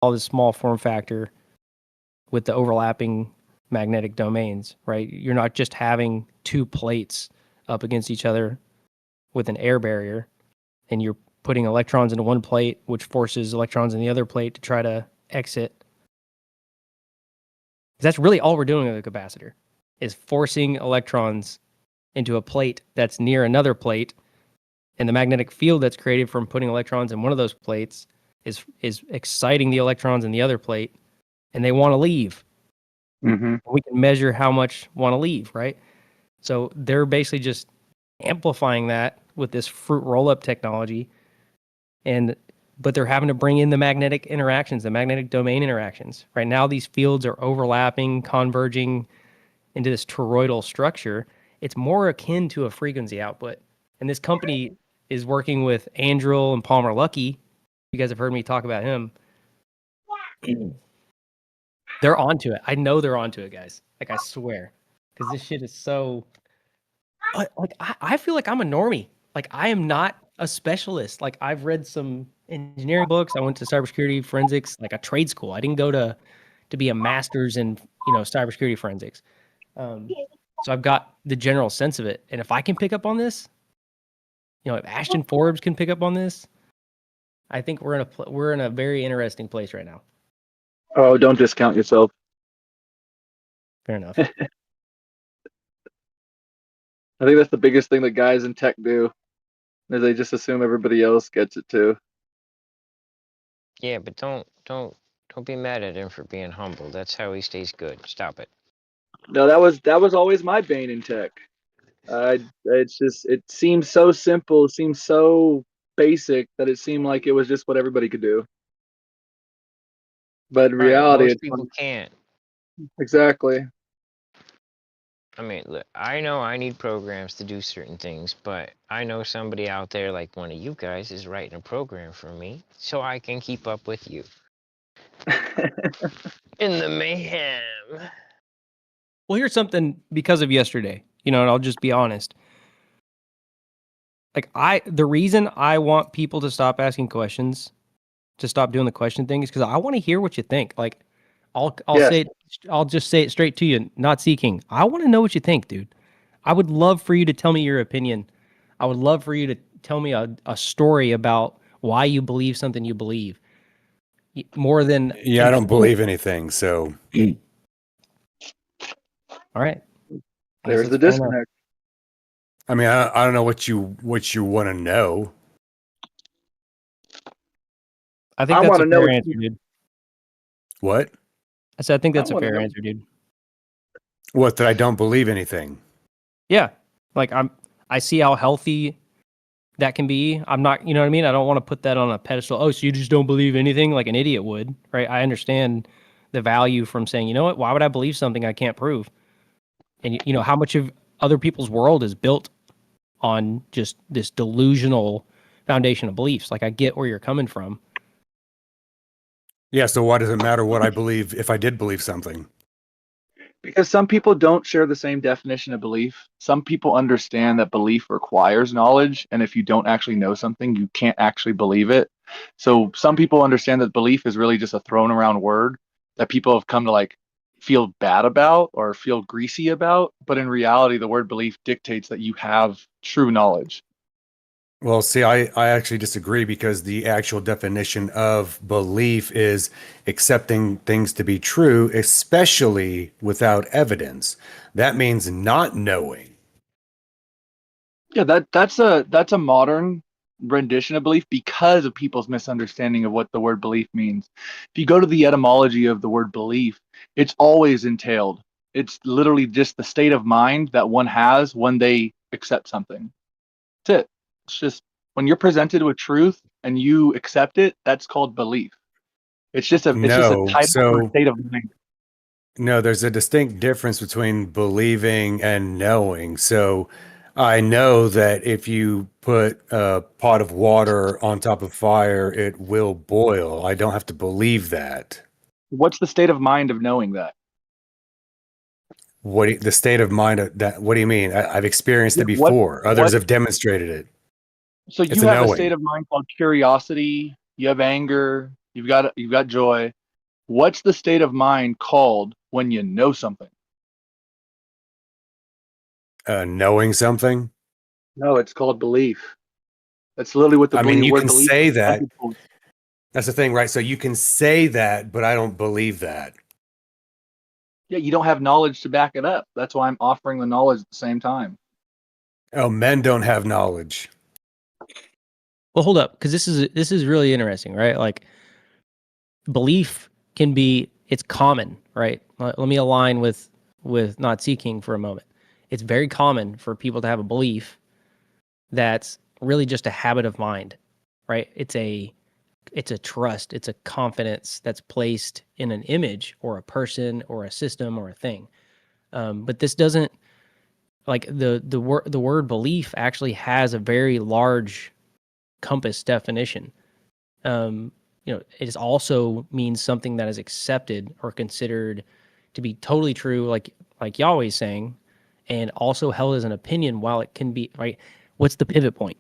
all this small form factor with the overlapping magnetic domains, right? You're not just having two plates up against each other with an air barrier, and you're putting electrons into one plate, which forces electrons in the other plate to try to exit. That's really all we're doing with a capacitor, is forcing electrons into a plate that's near another plate, and the magnetic field that's created from putting electrons in one of those plates is exciting the electrons in the other plate, and they want to leave. Mm-hmm. We can measure how much want to leave, right? So they're basically just amplifying that with this fruit roll-up technology, but they're having to bring in the magnetic interactions, the magnetic domain interactions. Right now, these fields are overlapping, converging into this toroidal structure. It's more akin to a frequency output. And this company is working with Andrel and Palmer Luckey. You guys have heard me talk about him. They're onto it. I know they're onto it, guys. Like, I swear. Because this shit is so... Like, I feel like I'm a normie. Like, I am not a specialist. Like, I've read some engineering books. I went to cybersecurity forensics, like a trade school. I didn't go to be a master's in, cybersecurity forensics. So I've got the general sense of it. And if I can pick up on this, if Ashton Forbes can pick up on this, I think we're in a very interesting place right now. Oh, don't discount yourself. Fair enough. I think that's the biggest thing that guys in tech do, is they just assume everybody else gets it too. Yeah, but don't be mad at him for being humble. That's how he stays good. Stop it. No, that was always my bane in tech. It seems so simple, seems so basic that it seemed like it was just what everybody could do. But in reality, most people can't. Exactly. I mean, look, I know I need programs to do certain things, but I know somebody out there like one of you guys is writing a program for me so I can keep up with you. In the mayhem. Well, here's something because of yesterday, and I'll just be honest. Like, the reason I want people to stop asking questions, to stop doing the question thing, is because I want to hear what you think. Like, I'll just say it straight to you, not seeking. I want to know what you think, dude. I would love for you to tell me your opinion. I would love for you to tell me a story about why you believe something you believe. More than... Yeah, I don't believe anything, so... All right. There's the disconnect. I mean, I don't know what you want to know. I think that's a fair answer, dude. What? I said I think that's a fair answer, dude. What, that I don't believe anything? Yeah. Like, I see how healthy that can be. I'm not, you know what I mean? I don't want to put that on a pedestal. Oh, so you just don't believe anything like an idiot would, right? I understand the value from saying, you know what, why would I believe something I can't prove? And, how much of other people's world is built on just this delusional foundation of beliefs. Like, I get where you're coming from. Yeah, so why does it matter what I believe if I did believe something? Because some people don't share the same definition of belief. Some people understand that belief requires knowledge, and if you don't actually know something, you can't actually believe it. So some people understand that belief is really just a thrown around word that people have come to feel bad about or feel greasy about. But in reality, the word belief dictates that you have true knowledge. Well, see, I actually disagree, because the actual definition of belief is accepting things to be true, especially without evidence. That means not knowing. Yeah, that's a modern rendition of belief because of people's misunderstanding of what the word belief means. If you go to the etymology of the word belief, it's always entailed. It's literally just the state of mind that one has when they accept something. That's it. It's just when you're presented with truth and you accept it, that's called belief. It's just a type of state of mind. No, there's a distinct difference between believing and knowing. So I know that if you put a pot of water on top of fire, it will boil. I don't have to believe that. What's the state of mind of knowing that? The state of mind of that? What do you mean? I've experienced it before. Others have demonstrated it. So you have a state of mind called curiosity. You have anger. You've got joy. What's the state of mind called when you know something? Knowing something. No, it's called belief. That's literally what the I mean, you word can belief say is. Some that. people- That's the thing, right? So you can say that, but I don't believe that. Yeah, you don't have knowledge to back it up. That's why I'm offering the knowledge at the same time. Oh, men don't have knowledge. Well, hold up, because this is really interesting, right? Like belief can be it's common, right? Let me align with not seeking for a moment. It's very common for people to have a belief that's really just a habit of mind, right? It's a trust, it's a confidence that's placed in an image or a person or a system or a thing. But this doesn't like the word belief actually has a very large compass definition. It also means something that is accepted or considered to be totally true, like Yahweh's saying, and also held as an opinion. While it can be right, what's the pivot point?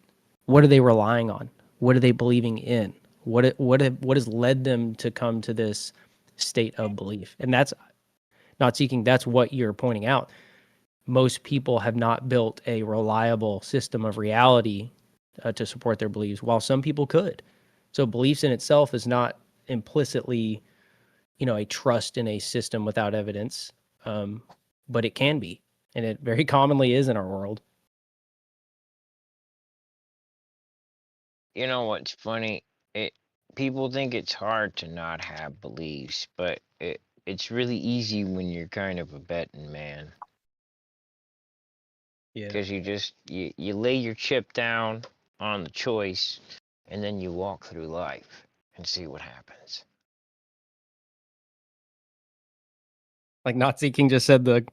What are they relying on? What are they believing in? What has led them to come to this state of belief? And that's not seeking. That's what you're pointing out. Most people have not built a reliable system of reality to support their beliefs, while some people could. So beliefs in itself is not implicitly, a trust in a system without evidence, but it can be, and it very commonly is in our world. You know what's funny? It People think it's hard to not have beliefs, but it's really easy when you're kind of a betting man. Yeah. Because you lay your chip down on the choice, and then you walk through life and see what happens. Like not seeking just said the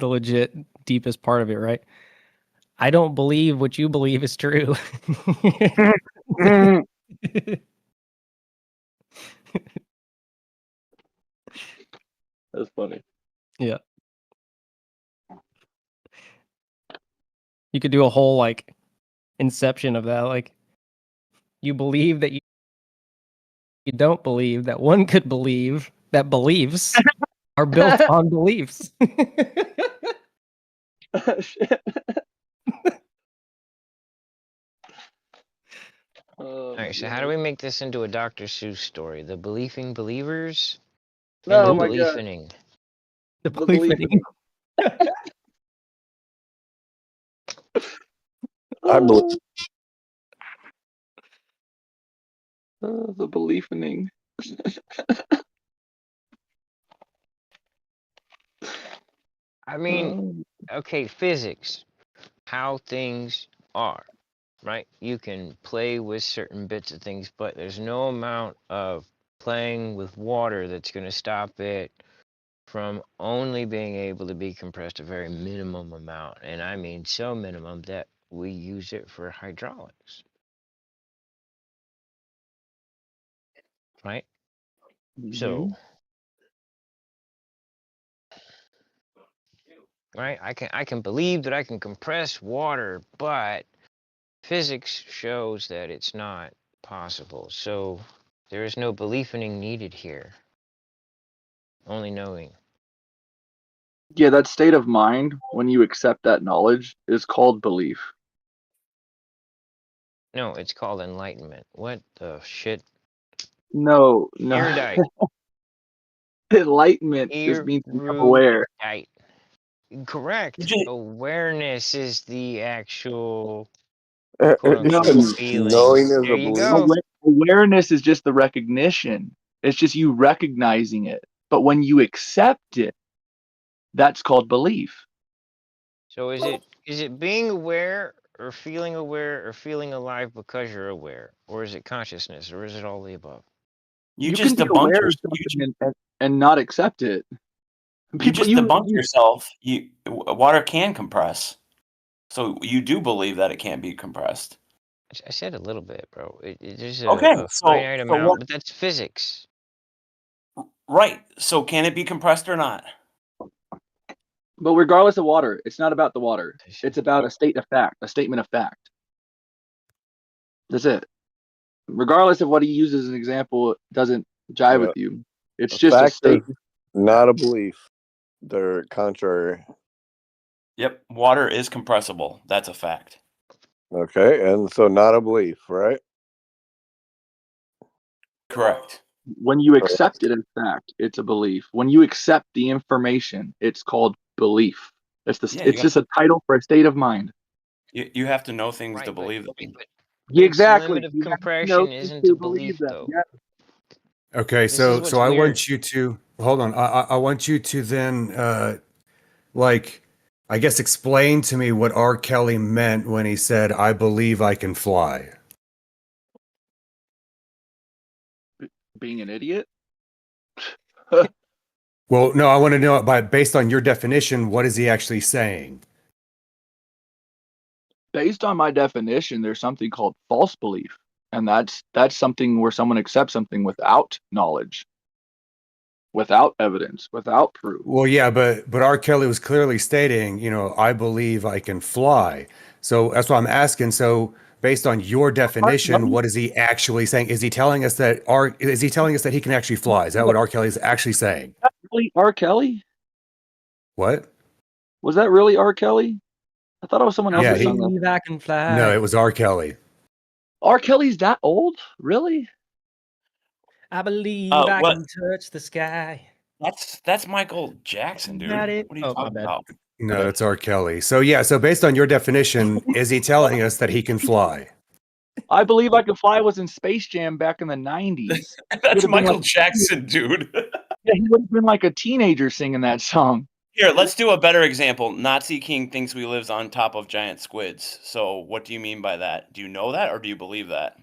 legit deepest part of it, right? I don't believe what you believe is true. That's funny. Yeah. You could do a whole like inception of that. Like you believe that you don't believe that one could believe that beliefs are built on beliefs. Shit. All right, so how do we make this into a Dr. Seuss story? The believing believers and the Oh my god. beliefining. The The belief belief in in I believe. the believening. I mean, okay, physics, how things are, right? You can play with certain bits of things, but there's no amount of playing with water that's going to stop it from only being able to be compressed a very minimum amount. And I mean so minimum that we use it for hydraulics, right? So, right, I can believe that I can compress water, but physics shows that it's not possible. So there is no believening needed here, only knowing. Yeah, that state of mind when you accept that knowledge is called belief. No, it's called enlightenment. What the shit? No, no. Erudite. Enlightenment just means to become aware. Erudite. Correct. Awareness is the actual quote No, unquote feeling. Knowing is There a you belief. go. awareness is just the recognition. It's just you recognizing it. But when you accept it, that's called belief. So is it being aware or feeling alive because you're aware? Or is it consciousness? Or is it all the above? You can be aware of something and not accept it. You just debunked yourself. Water can compress, so you do believe that it can't be compressed. I said a little bit, bro. There's Okay, a so finite amount, what? but that's physics. Right. So can it be compressed or not? But regardless of water, it's not about the water. It's about a statement of fact. That's it. Regardless of what he uses as an example, doesn't jive Yeah. with you. It's A just a fact is statement. not a belief. They're contrary. Yep, water is compressible. That's a fact. Okay, and so not a belief, right? Correct. When you accept it as fact, it's a belief. When you accept the information, it's called belief. Yeah, It's just a title for a state of mind. you have to know things to Right, but believe them. Yeah, its exactly. limit of You have to know compression things isn't a to believe belief, them. though. Yeah. Okay, This is so what's I weird. want you to hold on. I want you to then like I guess explain to me what R. Kelly meant when he said, "I believe I can fly." Being an idiot. Well, no, I want to know based on your definition, what is he actually saying? Based on my definition, there's something called false belief. And that's something where someone accepts something without knowledge, without evidence, without proof. Well, yeah, but R. Kelly was clearly stating, I believe I can fly. So that's why I'm asking. So based on your definition, what is he actually saying? Is he telling us that he can actually fly? Is that what R. Kelly is actually saying? Really R. Kelly? What? Was that really R. Kelly? I thought it was someone else Yeah, that sung that. Believe I can fly. No, it was R. Kelly. R. Kelly's that old? Really? I believe I What? can touch the sky. That's Michael Jackson, dude. Got it. What are you Oh, my talking bad. about? No, it's R. Kelly. So yeah, so based on your definition, is he telling us that he can fly? I Believe I Can Fly was in Space Jam back in the 90s. That's Would've been Michael like- Jackson, dude. Yeah, he would have been like a teenager singing that song. Here, let's do a better example. Nazi King thinks we lives on top of giant squids. So what do you mean by that? Do you know that or do you believe that?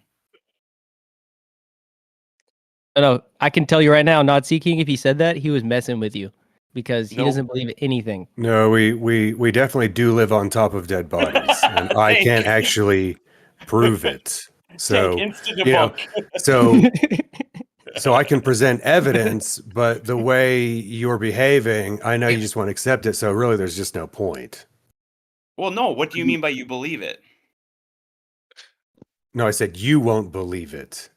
No, I can tell you right now, not seeking. If he said that, he was messing with you because he Nope. doesn't believe anything. No, we definitely do live on top of dead bodies, and I Thank can't you. actually prove it. So, Take insta you know, debunk. so I can present evidence, but the way you're behaving, I know you just want to accept it. So really, there's just no point. Well, no. What do you mean by you believe it? No, I said you won't believe it.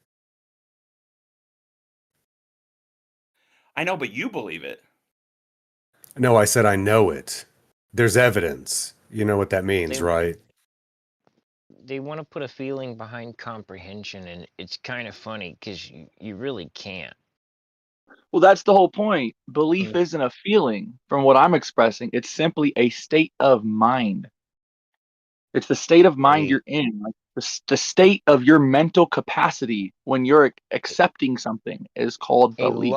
I know, but you believe it. No, I said I know it. There's evidence. You know what that means, They- right? They want to put a feeling behind comprehension, and it's kind of funny because you really can't. Well, that's the whole point. Belief isn't a feeling from what I'm expressing. It's simply a state of mind. It's the state of mind you're in, like the state of your mental capacity when you're accepting something is called A belief.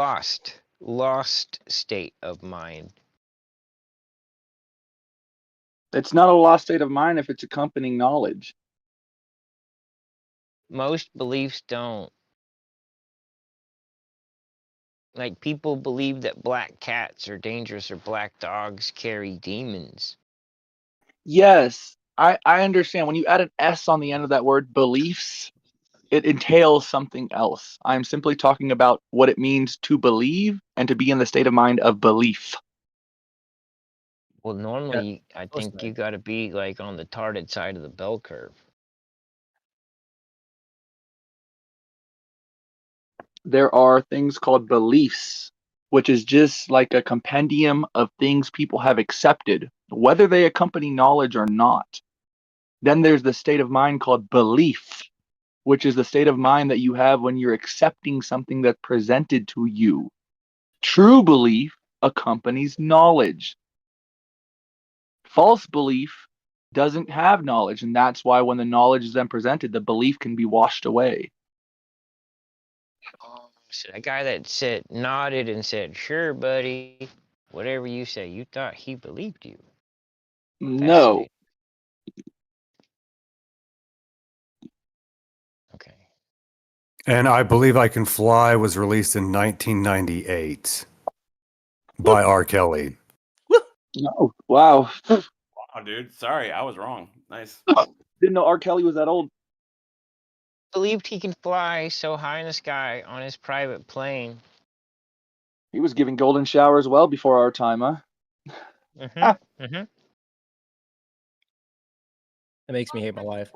lost state of mind. It's not a lost state of mind if it's accompanying knowledge. Most beliefs don't. Like, people believe that black cats are dangerous or black dogs carry demons. Yes, I understand. When you add an S on the end of that word, beliefs, it entails something else. I'm simply talking about what it means to believe and to be in the state of mind of belief. Well, normally, I course think not. you got to be like on the retarded side of the bell curve. There are things called beliefs, which is just like a compendium of things people have accepted, whether they accompany knowledge or not. Then there's the state of mind called belief, which is the state of mind that you have when you're accepting something that's presented to you. True belief accompanies knowledge. False belief doesn't have knowledge, and that's why when the knowledge is then presented, the belief can be washed away. So that guy that nodded and said, "Sure, buddy, whatever you say," you thought he believed you. No. Fascinating. Okay. And I Believe I Can Fly was released in 1998 by R. Kelly. No. Wow. Wow, dude. Sorry, I was wrong. Nice. Didn't know R. Kelly was that old. Believed he can fly so high in the sky on his private plane. He was giving golden showers well before our time, huh? That makes me hate my life.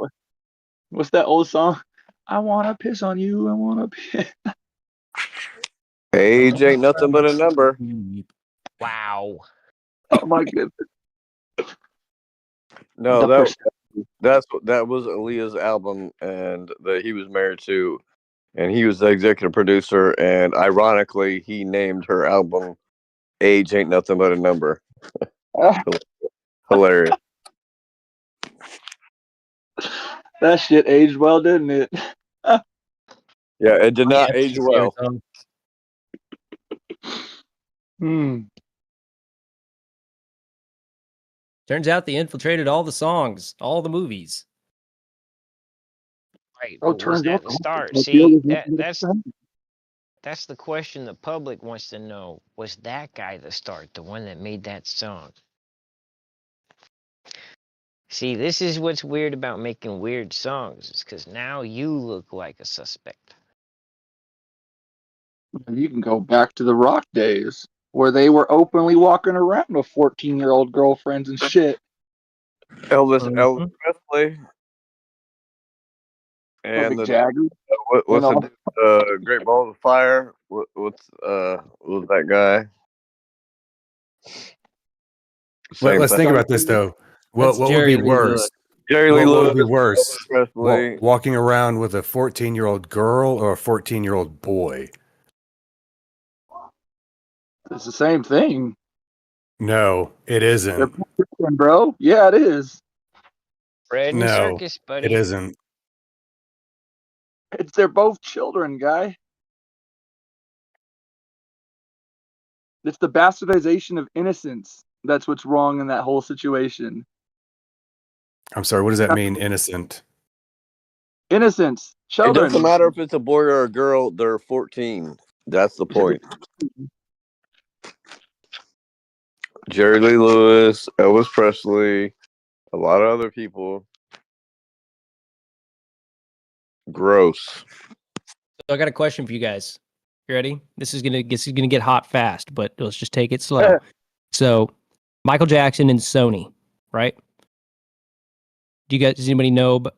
What's that old song? I wanna piss on you. I wanna piss. Age ain't nothing but a number. Wow. Oh my goodness. No, The that was Aaliyah's album, and that he was married to, and he was the executive producer. And ironically, he named her album "Age Ain't Nothing But a Number." Hilarious. That shit aged well, didn't it? Yeah, it did not Yeah, age well. Hmm. Turns out they infiltrated all the songs, all the movies. Right. Oh, But was turns that out the start? the See, field is that's the question the public wants to know. Was that guy the start, the one that made that song? See, this is what's weird about making weird songs. It's because now you look like a suspect. You can go back to the rock days where they were openly walking around with 14-year-old girlfriends and shit. Elvis Presley and Mick Jagger. what's and all. the Great Balls of Fire? What's that guy? Let's think thing. about this though. That's What would be Jerry Lee Lewis. worse? Jerry Lee What Lewis, would be worse? Elvis Presley. Walking around with a 14-year-old girl or a 14-year-old boy? It's the same thing. No, it They're isn't. both different, bro. Yeah, it is. Bread and No, circus, it buddy. isn't. They're both children, guy. It's the bastardization of innocence. That's what's wrong in that whole situation. I'm sorry. What does that mean? Innocent. Innocence, It children. doesn't matter if it's a boy or a girl. They're 14. That's the point. Jerry Lee Lewis, Elvis Presley, a lot of other people. Gross. So I got a question for you guys. You ready? This is gonna get hot fast, but let's just take it slow. So, Michael Jackson and Sony, right? Does anybody know? But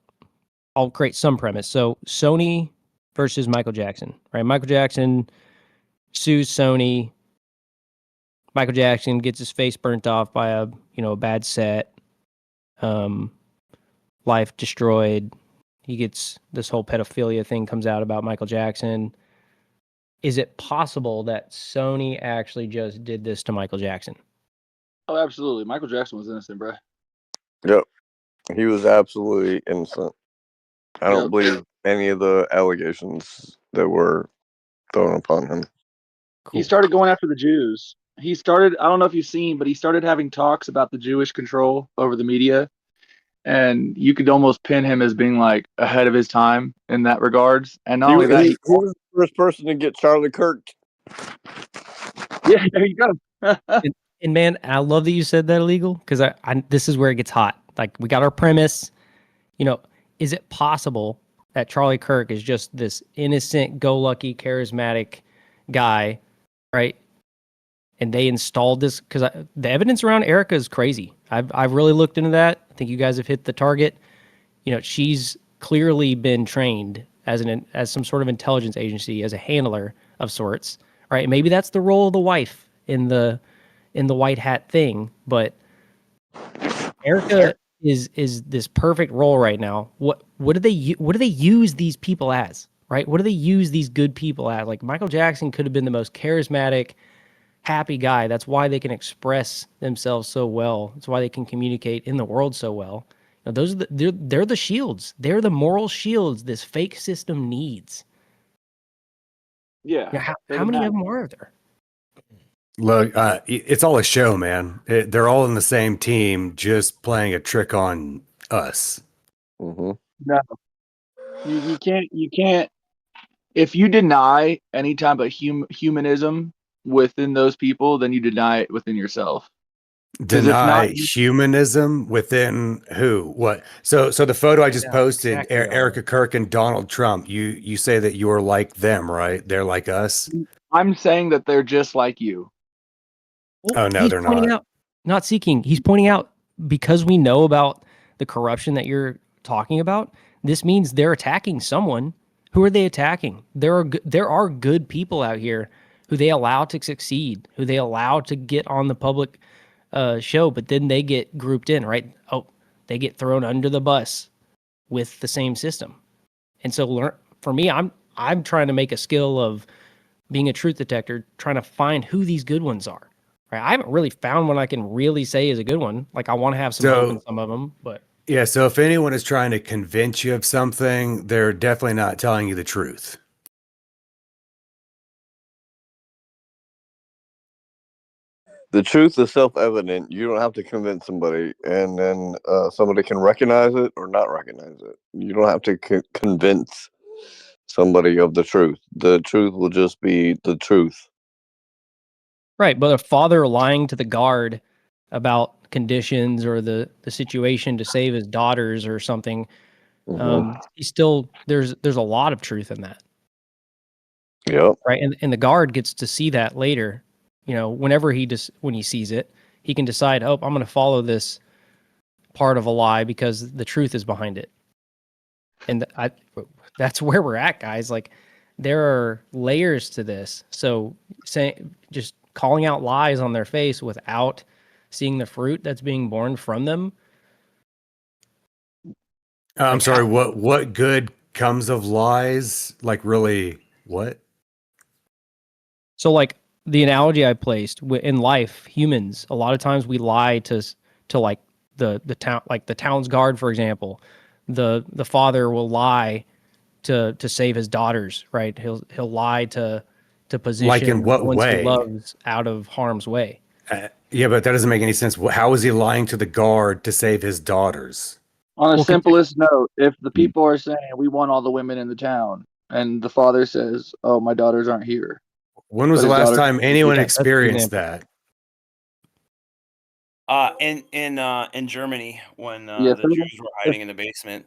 I'll create some premise. So, Sony versus Michael Jackson, right? Michael Jackson sues Sony. Michael Jackson gets his face burnt off by a bad set. Life destroyed. He gets this whole pedophilia thing comes out about Michael Jackson. Is it possible that Sony actually just did this to Michael Jackson? Oh, absolutely. Michael Jackson was innocent, bro. Yep. He was absolutely innocent. I don't believe any of the allegations that were thrown upon him. Cool. He started going after the Jews. I don't know if you've seen, but he started having talks about the Jewish control over the media. And you could almost pin him as being like ahead of his time in that regards. And not only that, he was the first person to get Charlie Kirk. Yeah, there you go. And man, I love that you said that illegal because I this is where it gets hot. Like we got our premise. Is it possible that Charlie Kirk is just this innocent, go-lucky, charismatic guy, right? And they installed this because the evidence around Erica is crazy. I've really looked into that. I think you guys have hit the target. She's clearly been trained as some sort of intelligence agency, as a handler of sorts, right? Maybe that's the role of the wife in the white hat thing, but Erica is this perfect role right now. What do they use these people as, right? What do they use these good people as? Like Michael Jackson could have been the most charismatic, happy guy. That's why they can express themselves so well. That's why they can communicate in the world so well. Those are they're the shields. They're the moral shields this fake system needs. Yeah. How many of them are there? Look, it's all a show, man. They're all in the same team, just playing a trick on us. Mm-hmm. No. You can't. If you deny any type of humanism within those people, then you deny it within yourself. Deny humanism within who? What? So the photo I just posted, exactly Erica Kirk and Donald Trump. You say that you're like them, right? They're like us. I'm saying that they're just like you. Oh no, they're not. He's pointing out because we know about the corruption that you're talking about. This means they're attacking someone. Who are they attacking? There are good people out here who they allow to succeed, who they allow to get on the public show, but then they get grouped in, right? Oh, they get thrown under the bus with the same system. And so for me, I'm trying to make a skill of being a truth detector, trying to find who these good ones are. Right? I haven't really found one I can really say is a good one. Like I want to have some hope in some of them, but yeah. So if anyone is trying to convince you of something, they're definitely not telling you the truth. The truth is self-evident. You don't have to convince somebody, and then somebody can recognize it or not recognize it. You don't have to convince somebody of the truth. The truth will just be the truth. right. But a father lying to the guard about conditions or the situation to save his daughters or something, he's still there's a lot of truth in that. Yep. Right. And the guard gets to see that later. You know, whenever when he sees it, he can decide, oh, I'm going to follow this part of a lie because the truth is behind it. And that's where we're at, guys. Like there are layers to this. So just calling out lies on their face without seeing the fruit that's being born from them. I'm sorry. What good comes of lies? Like really, what? So like the analogy I placed in life, humans, a lot of times we lie to like the town, like the town's guard, for example. The father will lie to save his daughters, right? He'll lie to position Like in what the ones he way? loves out of harm's way. Yeah, but that doesn't make any sense. How is he lying to the guard to save his daughters? On a Well, simplest note, if the people are saying we want all the women in the town, and the father says, "Oh, my daughters aren't here," When was but the his last daughters, time anyone that's the experienced example. that? In Germany, when Yeah, the Jews were hiding in the basement.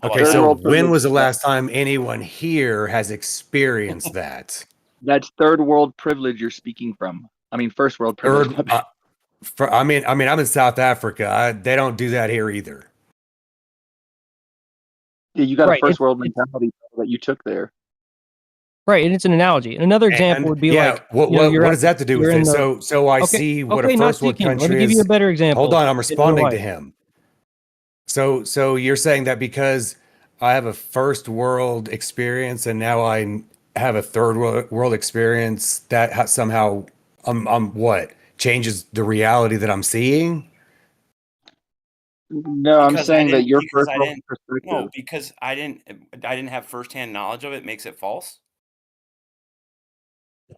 How Okay, about third that? so world when privilege. was the last time anyone here has experienced that? That's third world privilege you're speaking from. I mean, first world privilege. Third, I mean, I'm in South Africa. They don't do that here either. Yeah, you got a Right. first world mentality that you took there. Right, and it's an analogy. And another example And would be yeah, like, you know, what does that have to do with it? So I okay, see what a okay, not first world speaking. Let me country give you a is. better example. Hold on, I'm In real responding to life. him. So you're saying that because I have a first world experience and now I have a third world experience that somehow I'm what changes the reality that I'm seeing? No, I'm Because I saying that didn't. your Because first I world didn't. No, perspective. because I didn't have firsthand knowledge of it. Makes it false.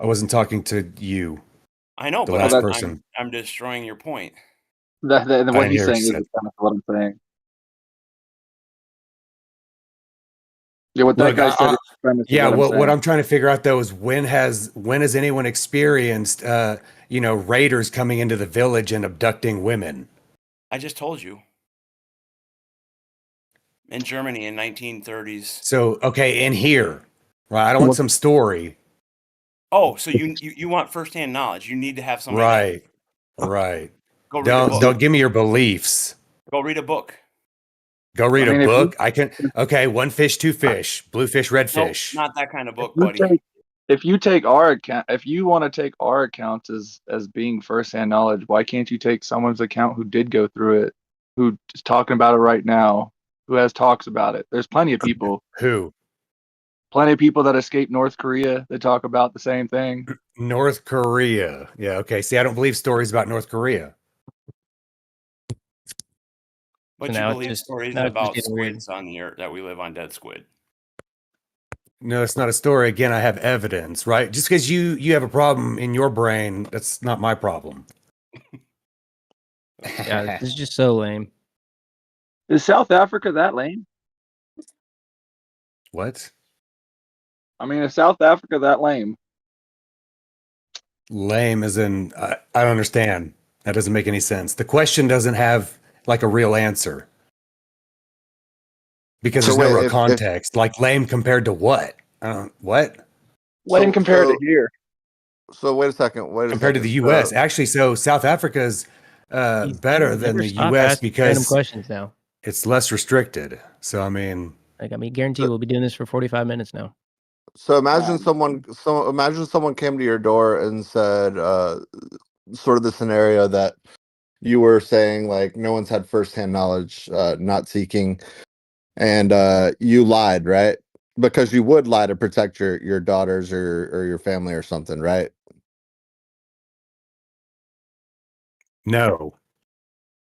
I wasn't talking to you, I know, the but Well, last that's person. I'm destroying your point. what I didn't he's hear what you saying is said. kind of what I'm saying. Yeah, what that Look, guy said is the premise of yeah, what I'm what saying. I'm trying to figure out though is when has anyone experienced raiders coming into the village and abducting women? I just told you. In Germany in 1930s. So okay, in here, right? I don't want some story. Oh, so you want firsthand knowledge? You need to have somebody that Right. go read a book. Don't give me your beliefs. Go read a book. Go read I a mean, if you book. I can. Okay, one fish, two fish, blue fish, red No, fish. not that kind of if book, you buddy. take if you take our account, if you want to take our accounts as being firsthand knowledge, why can't you take someone's account who did go through it, who is talking about it right now, who has talks about it? There's plenty of people Who? that escaped North Korea that talk about the same thing. North Korea. Yeah. Okay. See, I don't believe stories about North Korea. But So you now it's believe just stories about getting weird. squids on the earth that we live on dead squid. No, it's not a story. Again, I have evidence, right? Just because you have a problem in your brain, that's not my problem. Yeah, this is just so lame. Is South Africa that lame? What? I mean, is South Africa that lame? Lame as in, I don't understand. That doesn't make any sense. The question doesn't have like a real answer because So there's no wait, real if context. Like lame compared to what? What? What in compared to here? so wait a second. Wait a Compared to second. the U.S. Actually, so South Africa's better than never the stop U.S. asking random because questions now. it's less restricted. So I mean, Like, I mean, guarantee we'll be doing this for 45 minutes now. So imagine someone came to your door and said, sort of the scenario that you were saying, like no one's had firsthand knowledge, not seeking, and you lied, right? Because you would lie to protect your daughters or your family or something, right? No.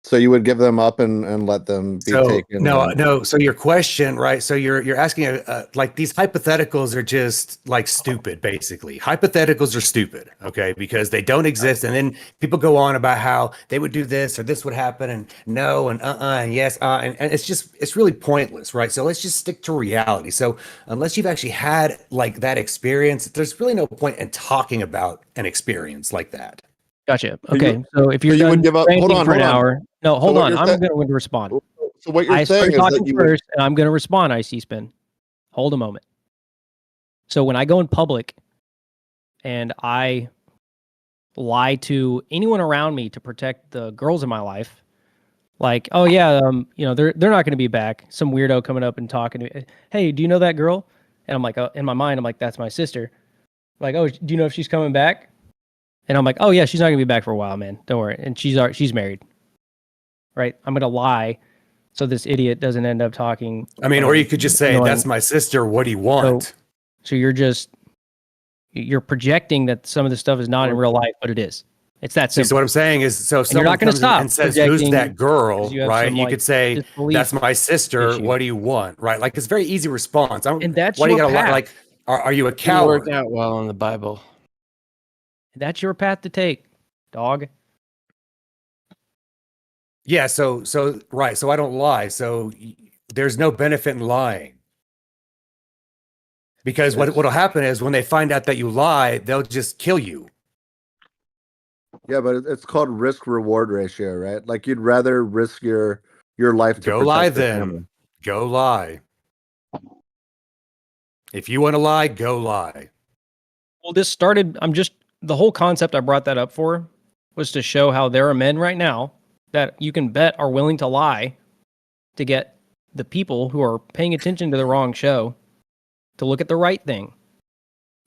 So you would give them up and let them be So taken. no. So your question, right? So you're asking like these hypotheticals are just like stupid, basically. Hypotheticals are stupid, okay, because they don't exist, and then people go on about how they would do this or this would happen, and no, and and yes, and it's really pointless, right? So let's just stick to reality. So unless you've actually had like that experience, there's really no point in talking about an experience like that. Gotcha. So Okay. So if you're you done would give up. Hold ranting on, for an hold on. hour, no, So hold what on. you're I'm saying- going to respond. So what you're I saying started is talking that you first, and I'm going to respond. IC spin. Hold a moment. So when I go in public and I lie to anyone around me to protect the girls in my life, like, oh yeah, they're not going to be back. Some weirdo coming up and talking to me. Hey, do you know that girl? And I'm like, in my mind, I'm like, that's my sister. Like, oh, do you know if she's coming back? And I'm like, oh yeah, she's not gonna be back for a while, man. Don't worry. And she's married, right? I'm gonna lie so this idiot doesn't end up talking. I mean, or you could just say, annoying. "That's my sister. What do you want?" So you're projecting that some of this stuff is not in real life, but it is. It's that See, simple. so what I'm saying is, so if And you're someone not gonna comes in stop and says, "Who's projecting that girl?" 'cause you have Right? some, You like, could say, disbelief "That's my sister. issue. What do you want?" Right? Like it's a very easy response. And that's why do you your gotta lie? path. Like, are you a Didn't work coward? out well in the Bible. That's your path to take, dog. Yeah. So right. So I don't lie. So there's no benefit in lying. Because what'll happen is when they find out that you lie, they'll just kill you. Yeah, but it's called risk reward ratio, right? Like you'd rather risk your life to Go protect lie your then. family. Go lie. If you want to lie, go lie. Well, this started, the whole concept I brought that up for was to show how there are men right now that you can bet are willing to lie to get the people who are paying attention to the wrong show to look at the right thing,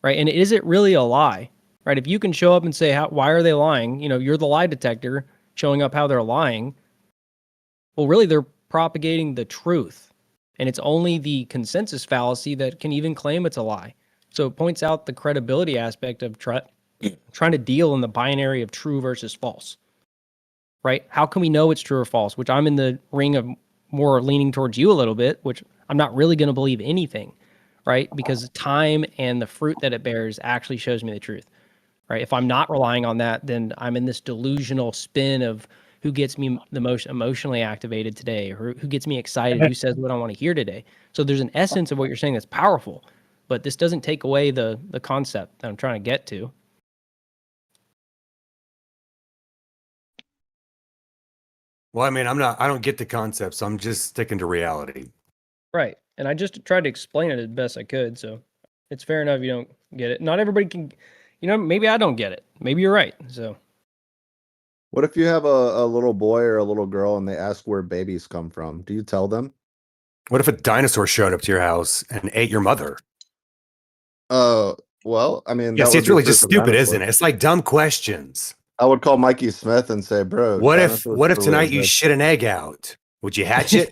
right? And is it really a lie, right? If you can show up and say, why are they lying? You're the lie detector showing up how they're lying. Well, really, they're propagating the truth. And it's only the consensus fallacy that can even claim it's a lie. So it points out the credibility aspect of trying to deal in the binary of true versus false, right? How can we know it's true or false? Which I'm in the ring of more leaning towards you a little bit, which I'm not really going to believe anything, right? Because time and the fruit that it bears actually shows me the truth, right? If I'm not relying on that, then I'm in this delusional spin of who gets me the most emotionally activated today, or who gets me excited, who says what I want to hear today. So there's an essence of what you're saying that's powerful, but this doesn't take away the concept that I'm trying to get to. Well, I mean, I don't get the concept, so I'm just sticking to reality. Right. And I just tried to explain it as best I could. So it's fair enough you don't get it. Not everybody can, maybe I don't get it. Maybe you're right. So What if you have a little boy or a little girl and they ask where babies come from? Do you tell them? What if a dinosaur showed up to your house and ate your mother? Well, I mean, Yeah, that see, would it's be really proof just of stupid, dinosaurs. isn't it? It's like dumb questions. I would call Mikey Smith and say, bro, What if dinosaurs what if were tonight really you good." shit an egg out? Would you hatch it?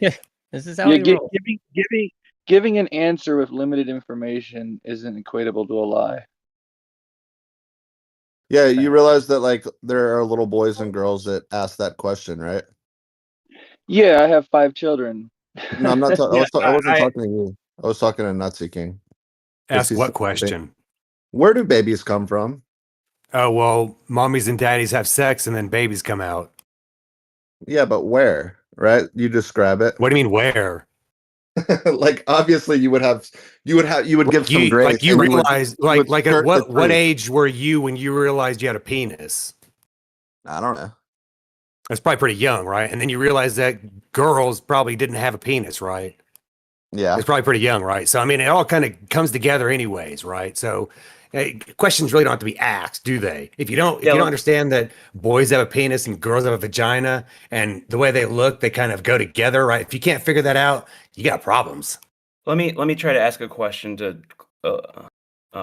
this is how he rolls. Giving an answer with limited information isn't equatable to a lie. Yeah, you realize that like there are little boys and girls that ask that question, right? Yeah, I have 5 children. No, I'm not talking. Yeah, I wasn't I- talking to you. I was talking to Nutsy King. Ask he's- what question? Where do babies come from? Oh, well, mommies and daddies have sex and then babies come out. Yeah, but where? Right? You describe it. What do you mean where? Like obviously you would give some grace. Like you and would- realize you would like at skirt the what truth. age were you when you realized you had a penis? I don't know. That's probably pretty young, right? And then you realize that girls probably didn't have a penis, right? Yeah. It's probably pretty young, right? So I mean, it all kind of comes together, anyways, right? So questions really don't have to be asked, do they? If you don't understand that boys have a penis and girls have a vagina, and the way they look, they kind of go together, right? If you can't figure that out, you got problems. Let me try to ask a question to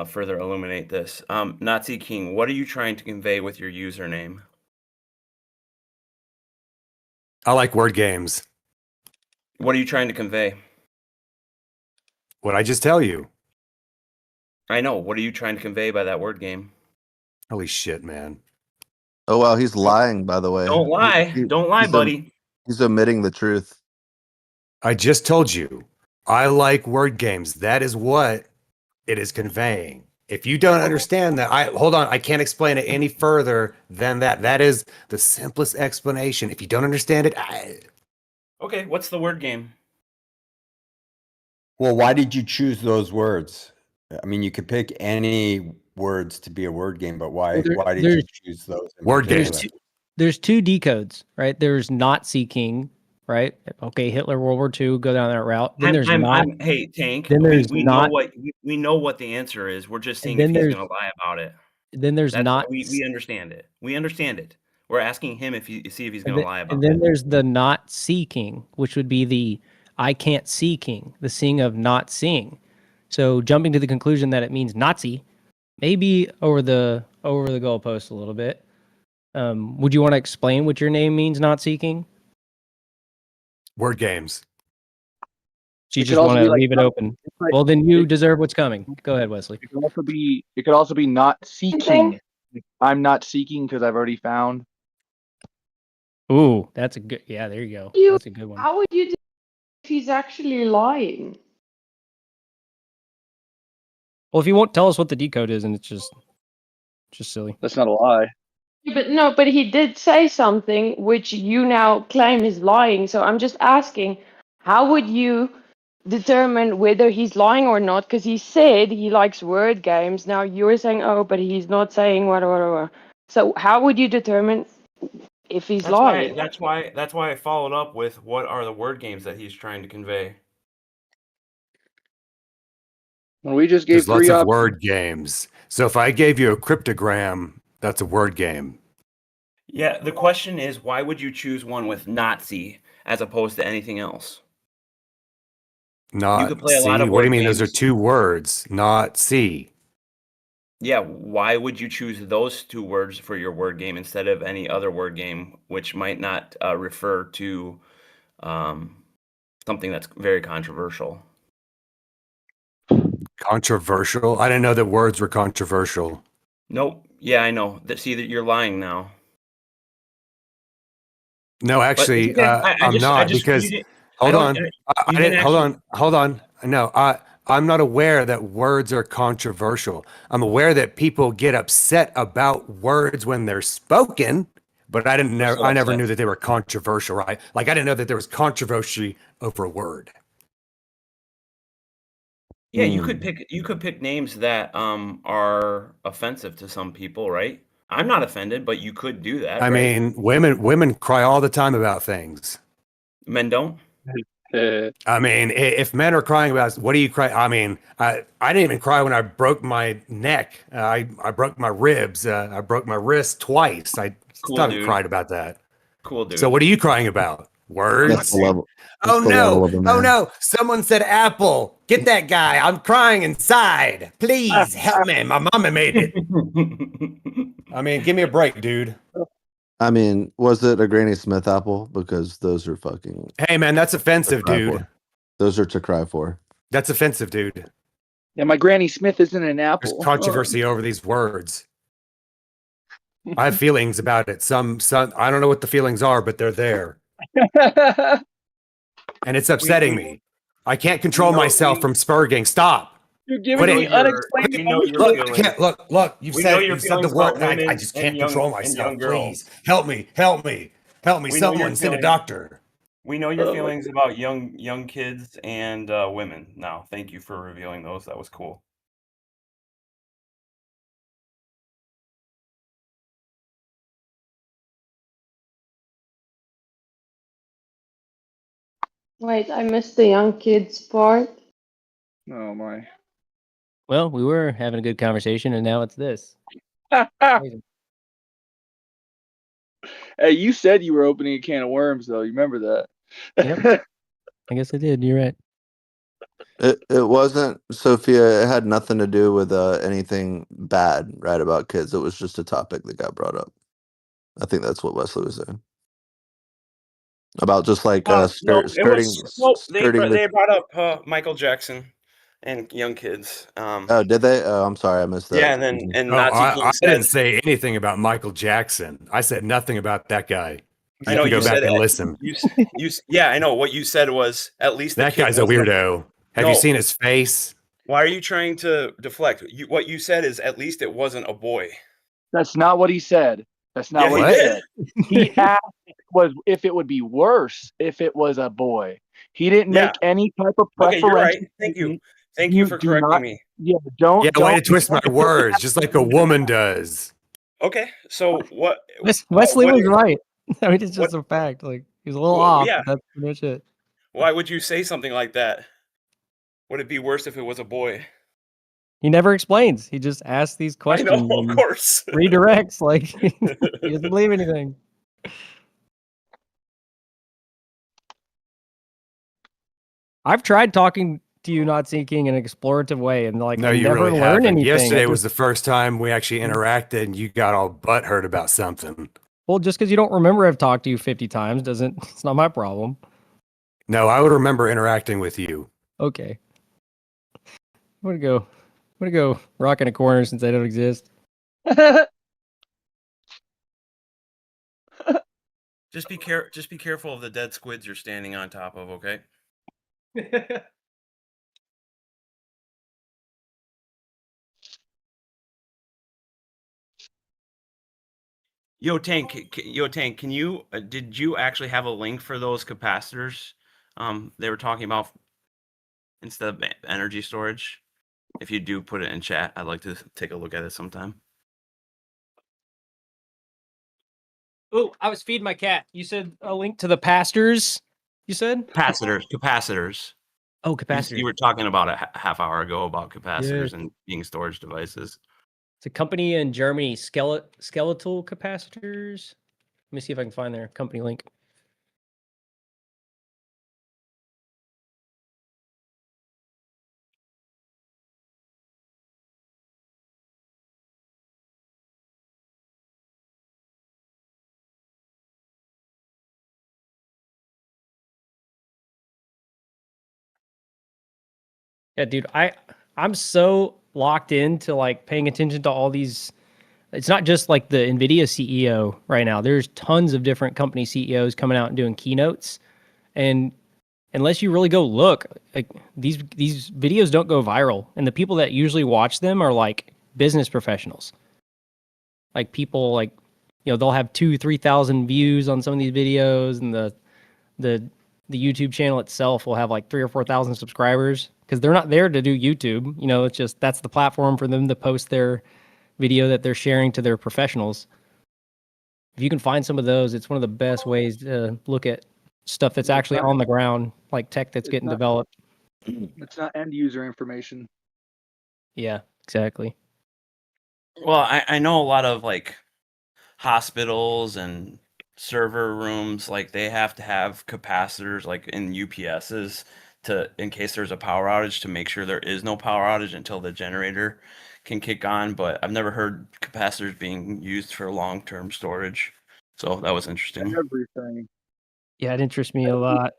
further illuminate this. Nazi King, what are you trying to convey with your username? I like word games. What are you trying to convey? What I just tell you. I know. What are you trying to convey by that word game? Holy shit, man. Oh wow, he's lying. By the way, Don't lie. Don't lie, buddy. He's omitting the truth. I just told you. I like word games. That is what it is conveying. If you don't understand that, hold on, I can't explain it any further than that. That is the simplest explanation. If you don't understand it, Okay, what's the word game? Well, why did you choose those words? I mean, you could pick any words to be a word game, but why did you choose those? Word games. There's two decodes, right? There's Nazi King, right? Okay, Hitler, World War II, go down that route. Then there's hey, Tank. Then there's we know what the answer is. We're just seeing if he's going to lie about it. Then there's not. We understand it. We understand it. We're asking him see if he's going to lie about it. And then there's the not seeking, which would be the I can't see king, the seeing of not seeing. So jumping to the conclusion that it means Nazi, maybe over the goalpost a little bit. Would you want to explain what your name means, not seeking? Word games. So you just want to leave it open. Well, then you deserve what's coming. Go ahead, Wesley. It could also be not seeking. I'm not seeking because I've already found. Ooh, that's a good. Yeah, there you go. That's a good one. How would you do if he's actually lying? Well, if you won't tell us what the decode is, and it's just silly. That's not a lie. But he did say something which you now claim is lying. So I'm just asking, how would you determine whether he's lying or not? Because he said he likes word games. Now you're saying, oh, but he's not saying what. So how would you determine if he's lying? That's why I followed up with what are the word games that he's trying to convey. Well, we just gave There's lots three of word games. So if I gave you a cryptogram, that's a word game. Yeah, the question is, why would you choose one with Nazi as opposed to anything else? Not you could play see. A lot of what do you mean? games. Those are two words. Not see. Yeah, why would you choose those two words for your word game instead of any other word game, which might not refer to something that's very controversial? Controversial? I didn't know that words were controversial. Nope. Yeah, I know. See that you're lying now. No, actually, I'm not because hold on. I didn't. Hold on. No, I'm not aware that words are controversial. I'm aware that people get upset about words when they're spoken, but I never knew that they were controversial, right? Like I didn't know that there was controversy over a word. Yeah, you could pick names that are offensive to some people, right? I'm not offended, but you could do that. I mean, women cry all the time about things. Men don't. I mean, if men are crying about what do you cry? I mean, I didn't even cry when I broke my neck. I broke my ribs. I broke my wrist twice. I still haven't cried about that. Cool, dude. So what are you crying about? Words? That's the level. Oh no! Oh no! Someone said apple. Get that guy. I'm crying inside. Please help me. My mama made it. I mean, give me a break, dude. I mean, was it a Granny Smith apple? Because those are fucking. Hey, man, that's offensive, dude. For. Those are to cry for. That's offensive, dude. Yeah, my Granny Smith isn't an apple. There's controversy over these words. I have feelings about it. Some I don't know what the feelings are, but they're there. And it's upsetting me. I can't control myself from spurging. Stop. You're giving me unexplainable. Look. You've said the word. I just can't control myself. Please help me. Someone send a doctor. We know your feelings about young kids and women. Now, thank you for revealing those. That was cool. Wait, I missed the young kids part. Oh my. Well, we were having a good conversation, and now it's this. Hey, you said you were opening a can of worms, though. You remember that? Yep. I guess I did. You're right. It wasn't, Sophia. It had nothing to do with anything bad, right, about kids. It was just a topic that got brought up. I think that's what Wesley was saying about just like No, it was skirting the. they brought up Michael Jackson and young kids. Oh, did they? Oh, I'm sorry, I missed that. Yeah, Excuse me. and Oh, Nazi I King didn't said, say anything about Michael Jackson. I said nothing about that guy. I You know can you go back said and listen. yeah, I know what you said was at least the That kid guy's a wasn't weirdo. Have you no. seen his face? Why are you trying to deflect? What you said is at least it wasn't a boy. That's not what he said. That's not Yeah, what he he What? did. said. He asked if it would be worse if it was a boy. He didn't Yeah. make any type of Okay, you're preferential right. Thank you. statement. Thank you You for do correcting not. me. Yeah, Yeah, don't way don't. to twist my words, just like a woman does. Okay, so what Wesley what was is right. I mean, it's what just a fact. Like he was a little off, yeah, but that's pretty much it. why would you say something like that? Would it be worse if it was a boy? He never explains. He just asks these I know, questions of and course. redirects. Like he doesn't believe anything. I've tried talking to you, not seeking in an explorative way, and like No, I you never really learn haven't. anything. Yesterday was the first time we actually interacted and you got all butthurt about something. Well, just because you don't remember I've talked to you 50 times doesn't. It's not my problem. No, I would remember interacting with you. Okay. I'm gonna go rock in a corner since I don't exist. Just be careful of the dead squids you're standing on top of, okay? Yo Tank, can you did you actually have a link for those capacitors they were talking about instead of energy storage? If you do put it in chat, I'd like to take a look at it sometime. Oh, I was feeding my cat. You said a link to the pastors. You said Capacitors. oh You capacitors. were talking about a half hour ago about capacitors Yeah. and being storage devices. It's a company in Germany, skeletal capacitors. Let me see if I can find their company link. Yeah, dude, I'm so locked into like paying attention to all these. It's not just like the Nvidia CEO right now. There's tons of different company CEOs coming out and doing keynotes, and unless you really go look, like these videos don't go viral, and the people that usually watch them are like business professionals, like people like they'll have 2,000-3,000 views on some of these videos, and the the YouTube channel itself will have like 3,000 or 4,000 subscribers because they're not there to do YouTube. It's just that's the platform for them to post their video that they're sharing to their professionals. If you can find some of those, it's one of the best ways to look at stuff that's actually on the ground, like tech that's getting developed. It's not end user information. Yeah, exactly. Well, I know a lot of like hospitals and server rooms, like they have to have capacitors like in UPSs to in case there's a power outage to make sure there is no power outage until the generator can kick on. But I've never heard capacitors being used for long-term storage. So that was interesting. Everything. Yeah, it interests me a lot.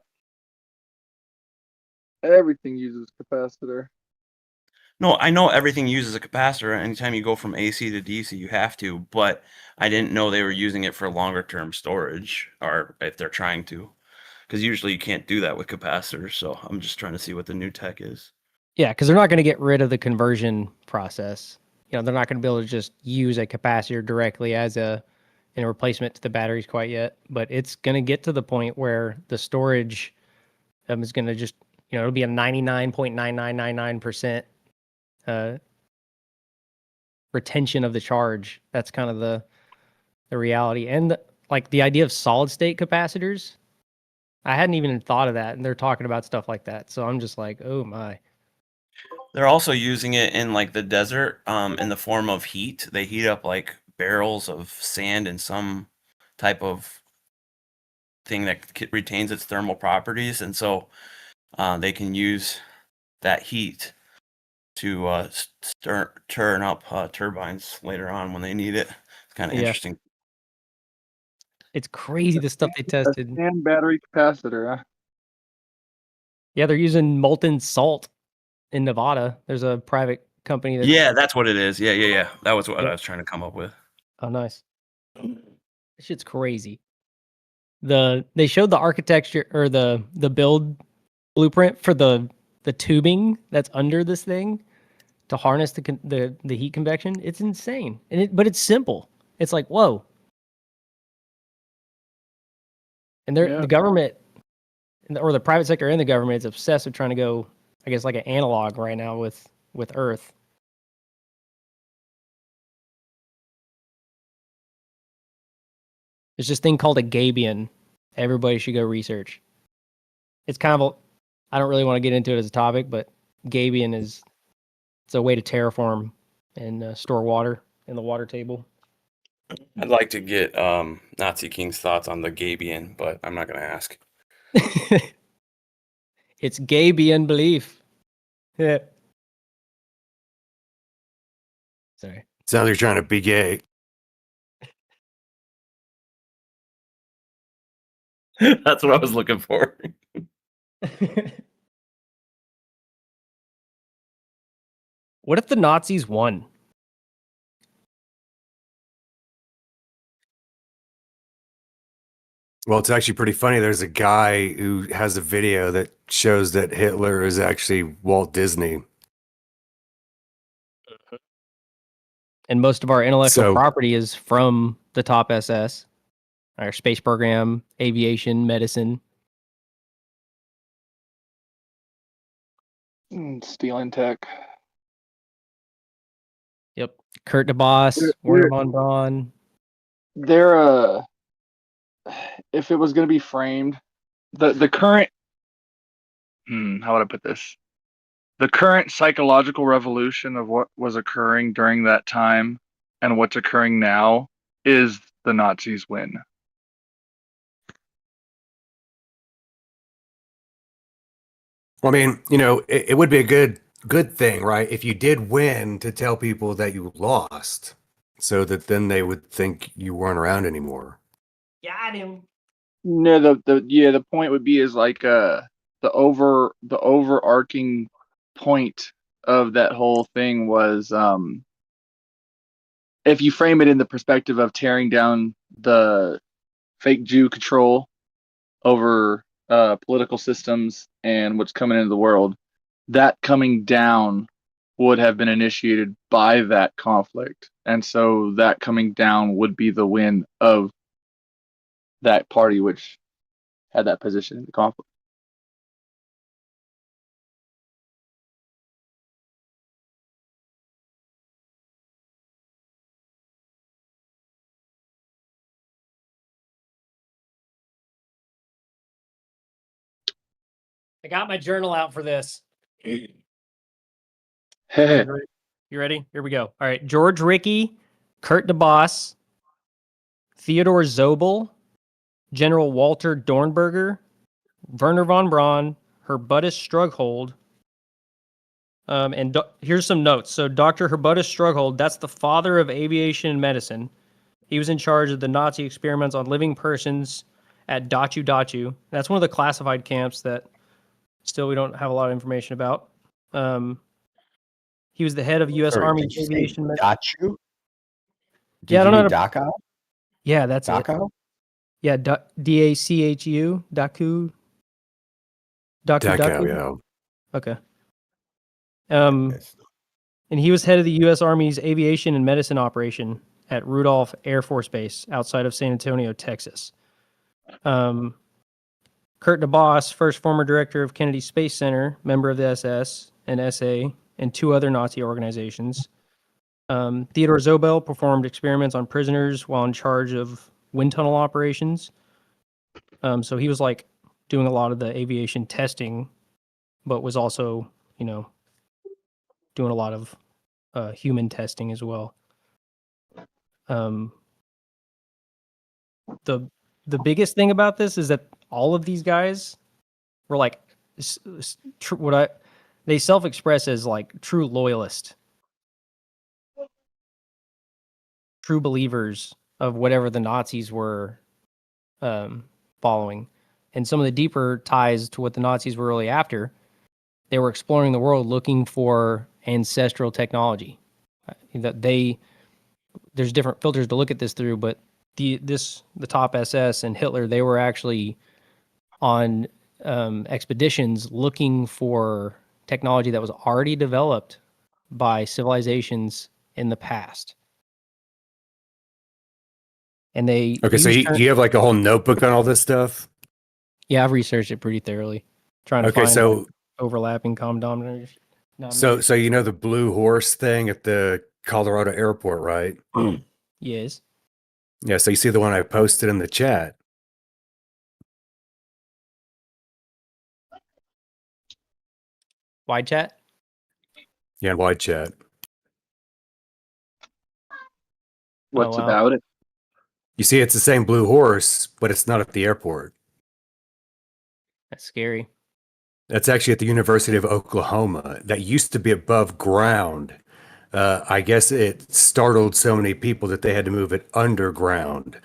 Everything uses capacitor. No, I know everything uses a capacitor. Anytime you go from AC to DC, you have to, but I didn't know they were using it for longer term storage, or if they're trying to, because usually you can't do that with capacitors. So I'm just trying to see what the new tech is. Yeah, because they're not going to get rid of the conversion process. They're not going to be able to just use a capacitor directly as a replacement to the batteries quite yet. But it's going to get to the point where the storage is going to just, it'll be a 99.9999% retention of the charge. That's kind of the reality. And like the idea of solid state capacitors, I hadn't even thought of that. And they're talking about stuff like that. So I'm just like, oh my. They're also using it in like the desert, in the form of heat. They heat up like barrels of sand in some type of thing that retains its thermal properties, and so they can use that heat to turn up turbines later on when they need it. It's kind of interesting. It's crazy the stuff they tested. And battery capacitor. Yeah, they're using molten salt in Nevada. There's a private company that's Yeah, that's what it is. Yeah. That was what I was trying to come up with. Oh, nice. This shit's crazy. They showed the architecture or the build blueprint for the tubing that's under this thing to harness the heat convection. It's insane, but it's simple. It's like whoa. And the government or the private sector and the government is obsessed with trying to go, I guess, like an analog right now with Earth. There's this thing called a gabion. Everybody should go research. It's kind of I don't really want to get into it as a topic, but gabion it's a way to terraform and store water in the water table. I'd like to get Nazi King's thoughts on the gabion, but I'm not going to ask. It's gabion belief. Yeah. Sorry. Sounds like you're trying to be gay. That's what I was looking for. What if the Nazis won? Well, it's actually pretty funny. There's a guy who has a video that shows that Hitler is actually Walt Disney. And most of our intellectual property is from the top SS, our space program, aviation, medicine. Stealing tech. Yep. Kurt DeBoss, Werner von Braun. They're if it was going to be framed, the current how would I put this? The current psychological revolution of what was occurring during that time and what's occurring now is the Nazis win. Well, I mean, it would be a good thing, right? If you did win, to tell people that you lost, so that then they would think you weren't around anymore. Got him. No, the point would be is like the overarching point of that whole thing was if you frame it in the perspective of tearing down the fake Jew control over political systems and what's coming into the world, that coming down would have been initiated by that conflict. And so that coming down would be the win of that party which had that position in the conflict. I got my journal out for this. You ready? Here we go. All right. George Rickey, Kurt DeBoss, Theodore Zobel, General Walter Dornberger, Werner von Braun, Herbutus Strughold. Here's some notes. So Dr. Herbutus Strughold, that's the father of aviation and medicine. He was in charge of the Nazi experiments on living persons at Dachu Dachu. That's one of the classified camps that still we don't have a lot of information about. He was the head of U.S. Army Aviation. Dachu? Yeah, I don't know. Dachau? Yeah, that's Dachau? it. Yeah, Dachu, Daku. Dachau, yeah. Okay. And he was head of the U.S. Army's aviation and medicine operation at Rudolph Air Force Base outside of San Antonio, Texas. Kurt DeBoss, first former director of Kennedy Space Center, member of the SS and SA, and two other Nazi organizations. Theodore Zobel performed experiments on prisoners while in charge of wind tunnel operations. So he was like doing a lot of the aviation testing, but was also, doing a lot of human testing as well. The biggest thing about this is that all of these guys were like they self-express as like true loyalists, true believers of whatever the Nazis were following. And some of the deeper ties to what the Nazis were really after, they were exploring the world looking for ancestral technology. That there's different filters to look at this through, but the top SS and Hitler, they were actually on expeditions looking for technology that was already developed by civilizations in the past. And they Okay, so you have like a whole notebook on all this stuff? Yeah, I've researched it pretty thoroughly, trying to Okay, find so like, overlapping common denominators. so you know the blue horse thing at the Colorado airport, right? Yes. Yeah, so you see the one I posted in the chat. Wide chat? Yeah, in wide chat. What's wow. about it? You see, it's the same blue horse, but it's not at the airport. That's scary. That's actually at the University of Oklahoma. That used to be above ground. I guess it startled so many people that they had to move it underground.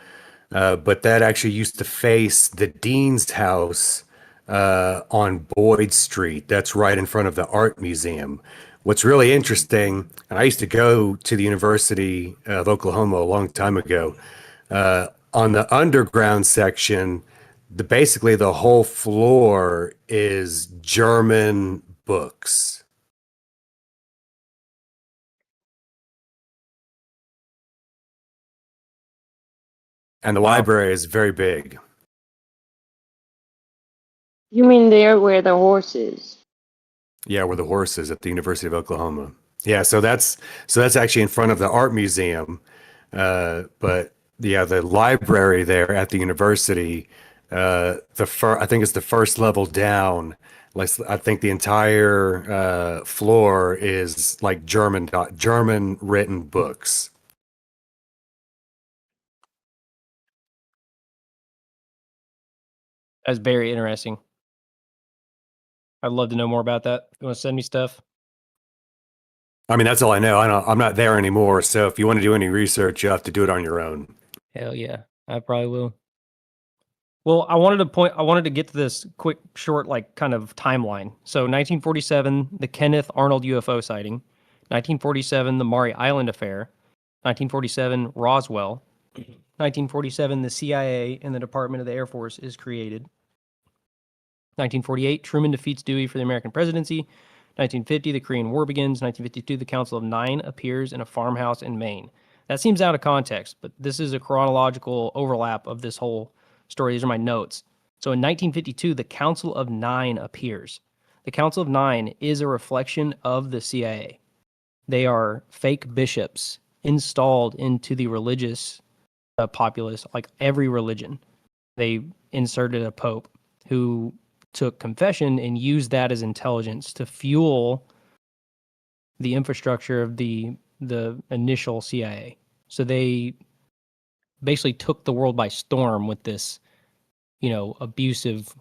But that actually used to face the dean's house on Boyd Street. That's right in front of the art museum. What's really interesting, and I used to go to the University of Oklahoma a long time ago. On the underground section, basically the whole floor is German books. And the library is very big. You mean there where the horse is? Yeah, where the horse is at the University of Oklahoma. Yeah, so that's actually in front of the art museum. But yeah, the library there at the university, I think it's the first level down. Like I think the entire floor is like German written books. That's very interesting. I'd love to know more about that. You want to send me stuff? I mean, that's all I know. I'm not there anymore. So if you want to do any research, you have to do it on your own. Hell yeah, I probably will. Well, I wanted to get to this quick, short, like kind of timeline. So 1947, the Kenneth Arnold UFO sighting. 1947, the Maury Island affair. 1947, Roswell. 1947, the CIA and the Department of the Air Force is created. 1948, Truman defeats Dewey for the American presidency. 1950, the Korean War begins. 1952, the Council of Nine appears in a farmhouse in Maine. That seems out of context, but this is a chronological overlap of this whole story. These are my notes. So in 1952, the Council of Nine appears. The Council of Nine is a reflection of the CIA. They are fake bishops installed into the religious populace, like every religion. They inserted a pope who took confession and used that as intelligence to fuel the infrastructure of the initial CIA. So they basically took the world by storm with this, abusive,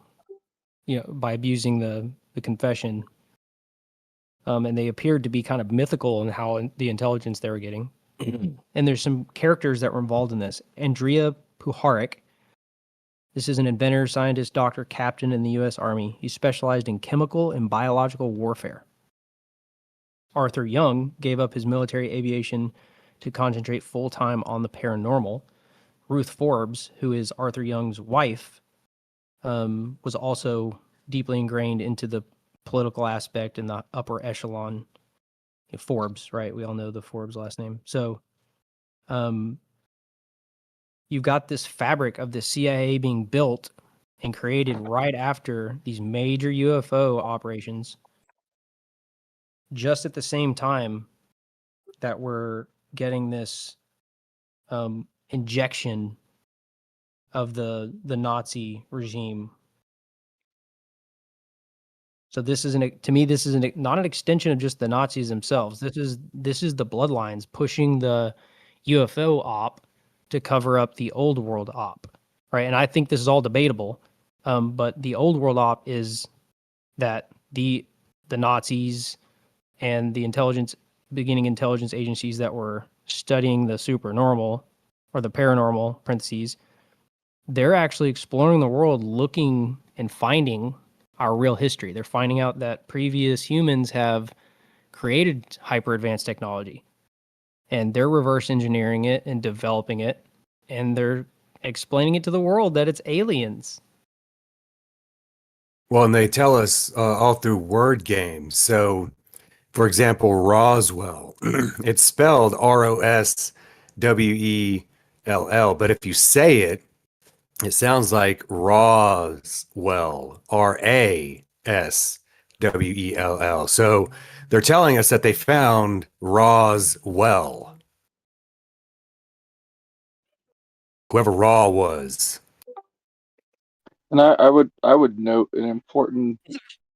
by abusing the confession. And they appeared to be kind of mythical in how the intelligence they were getting. And there's some characters that were involved in this. Andrea Puharich. This is an inventor, scientist, doctor, captain in the U.S. Army. He specialized in chemical and biological warfare. Arthur Young gave up his military aviation to concentrate full-time on the paranormal. Ruth Forbes, who is Arthur Young's wife, was also deeply ingrained into the political aspect in the upper echelon. Forbes, right? We all know the Forbes last name. So you've got this fabric of the CIA being built and created right after these major UFO operations, just at the same time that we're getting this injection of the Nazi regime. So this is to me, this is not an extension of just the Nazis themselves. This is the bloodlines pushing the UFO op to cover up the old world op, right? And I think this is all debatable, but the old world op is that the the Nazis and the beginning intelligence agencies that were studying the supernormal or the paranormal parentheses, they're actually exploring the world, looking and finding our real history. They're finding out that previous humans have created hyper advanced technology, and they're reverse engineering it and developing it, and they're explaining it to the world that it's aliens. Well, and they tell us all through word games. So, for example, Roswell, it's spelled Roswell, but if you say it, it sounds like Roswell, Raswell. So they're telling us that they found Roswell, whoever Raw was. And I would note an important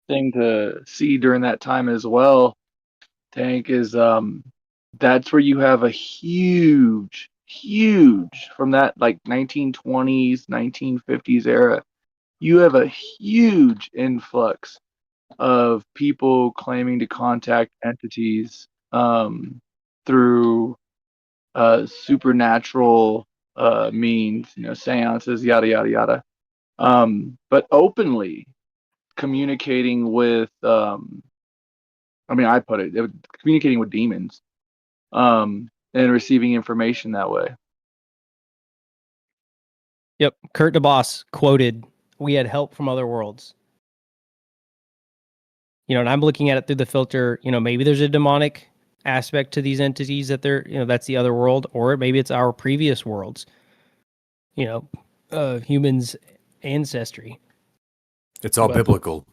thing to see during that time as well, Tank, is that's where you have a huge from that like 1920s, 1950s era. You have a huge influx of people claiming to contact entities through supernatural means, seances, yada yada yada. But openly communicating with, I put it, communicating with demons, and receiving information that way. Yep. Kurt DeBoss quoted, "We had help from other worlds." And I'm looking at it through the filter, maybe there's a demonic aspect to these entities that that's the other world, or maybe it's our previous worlds, humans' ancestry. It's all biblical.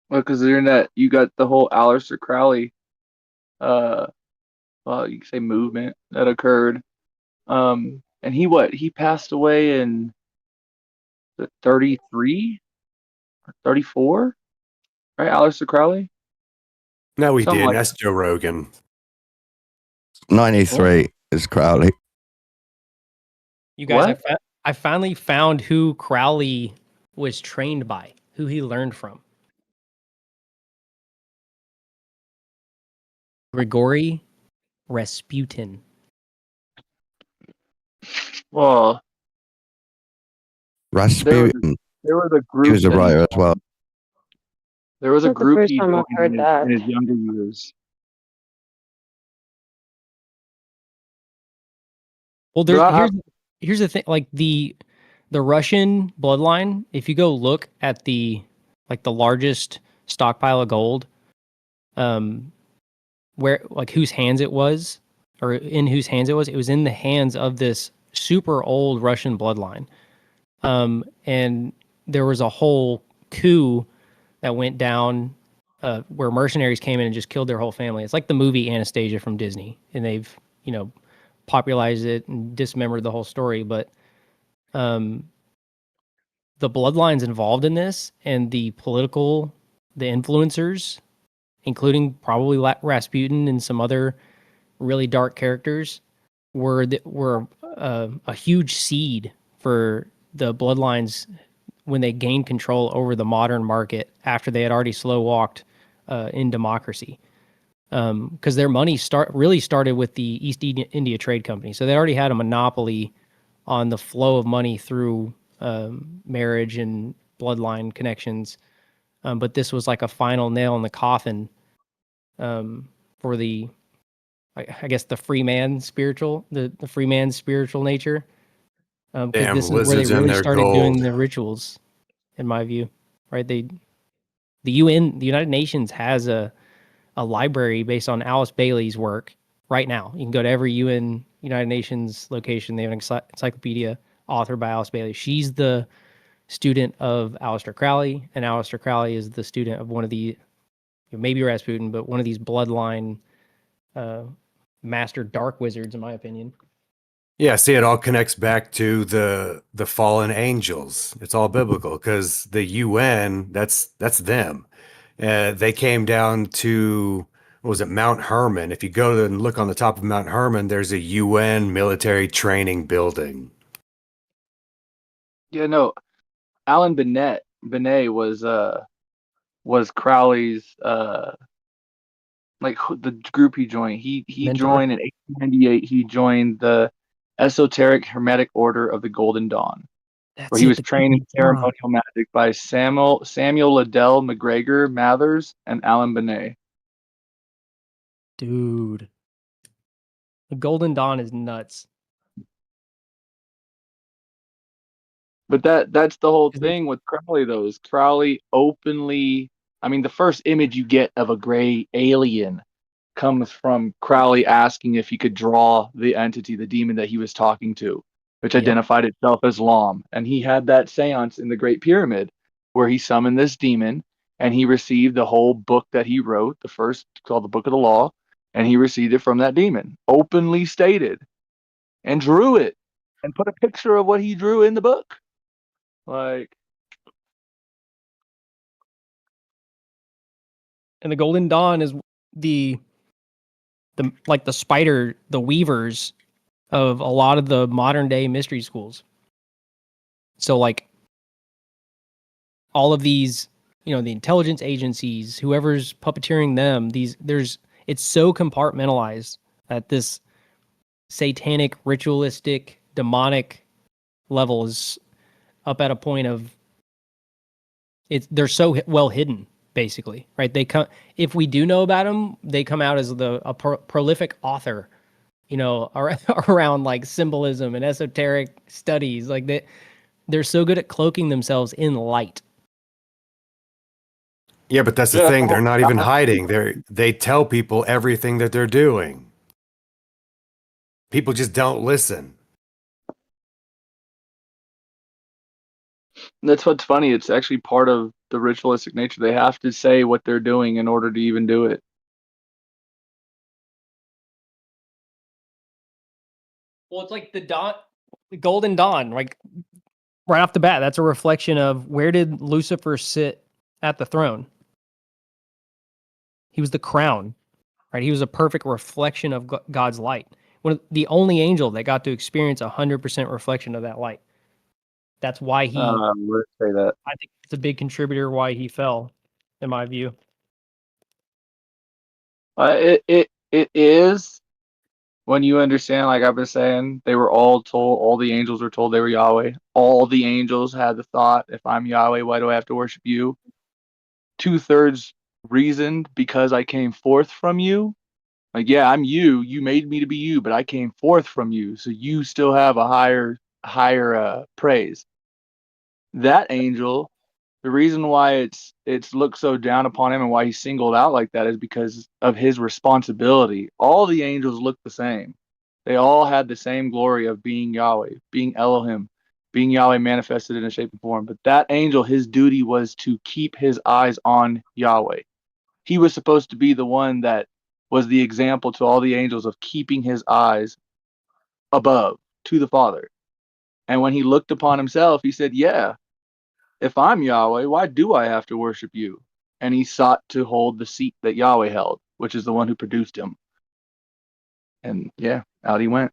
Well, because during that, you got the whole Aleister Crowley, you could say movement that occurred. And he passed away in the 33 or 34, right? Aleister Crowley? No, we Something didn't. like That's Joe Rogan. 93 is Crowley. You guys, What? I finally found who Crowley was trained by, who he learned from. Grigory Rasputin. Well, Rasputin. there was a He group was a that he writer as well. joined. There was a Not the group first he time I've joined heard that. in his younger years. Well, But here's the thing, like the Russian bloodline, if you go look at the largest stockpile of gold, where whose hands it was, or in whose hands it was in the hands of this super old Russian bloodline. And there was a whole coup that went down where mercenaries came in and just killed their whole family. It's like the movie Anastasia from Disney, and they've popularized it and dismembered the whole story. But the bloodlines involved in this and the influencers, including probably Rasputin and some other really dark characters, were a huge seed for the bloodlines when they gained control over the modern market after they had already slow walked in democracy. Because their money really started with the East India Trade Company, so they already had a monopoly on the flow of money through marriage and bloodline connections. But this was like a final nail in the coffin for I guess the free man's spiritual nature. Because Damn this is where they lizards and really their started doing gold. the rituals, in my view. Right? The United Nations has a library based on Alice Bailey's work right now. You can go to every United Nations location. They have an encyclopedia authored by Alice Bailey. She's the student of Aleister Crowley, and Aleister Crowley is the student of one of the, maybe Rasputin, but one of these bloodline master dark wizards, in my opinion. Yeah, see, it all connects back to the fallen angels. It's all biblical because the UN, that's them. They came down to, what was it, Mount Hermon. If you go and look on the top of Mount Hermon, there's a UN military training building. yeah, no, Alan Benet was Crowley's the group he joined. He Mentor. joined in 1898. He joined the Esoteric Hermetic Order of the Golden Dawn, where he was trained in ceremonial magic by Samuel Liddell McGregor Mathers and Alan Benet. Dude, the Golden Dawn is nuts. But that's the whole thing with Crowley, though. Is Crowley openly? I mean, the first image you get of a gray alien comes from Crowley asking if he could draw the entity, the demon that he was talking to, which identified itself as Lam. And he had that seance in the Great Pyramid where he summoned this demon and he received the whole book that he wrote, the first called the Book of the Law, and he received it from that demon, openly stated, and drew it and put a picture of what he drew in the book. Like, and the Golden Dawn is the spider, the weavers of a lot of the modern day mystery schools. So like all of these, the intelligence agencies, whoever's puppeteering them, it's so compartmentalized that this satanic, ritualistic, demonic level is up at a point of they're so well hidden, basically, right? They come, if we do know about them, they come out as a prolific author, around like symbolism and esoteric studies. Like they're so good at cloaking themselves in light. Yeah, but that's the thing. They're not even hiding. They tell people everything that they're doing. People just don't listen. That's what's funny. It's actually part of the ritualistic nature. They have to say what they're doing in order to even do it. Well, it's like the Golden Dawn, like right off the bat, that's a reflection of where did Lucifer sit at the throne? He was the crown, right? He was a perfect reflection of God's light. The only angel that got to experience 100% reflection of that light. That's why he. Let's say that. I think it's a big contributor why he fell, in my view. It is when you understand, like I've been saying, they were all told. All the angels were told they were Yahweh. All the angels had the thought, "If I'm Yahweh, why do I have to worship you?" 2/3 reasoned because I came forth from you. Like, yeah, I'm you. You made me to be you, but I came forth from you, so you still have a higher praise. That angel, the reason why it's looked so down upon him and why he's singled out like that is because of his responsibility. All the angels looked the same. They all had the same glory of being Yahweh, being Elohim, being Yahweh manifested in a shape and form. But that angel, his duty was to keep his eyes on Yahweh. He was supposed to be the one that was the example to all the angels of keeping his eyes above to the Father. And when he looked upon himself, he said, yeah, if I'm Yahweh, why do I have to worship you? And he sought to hold the seat that Yahweh held, which is the one who produced him. And yeah, out he went.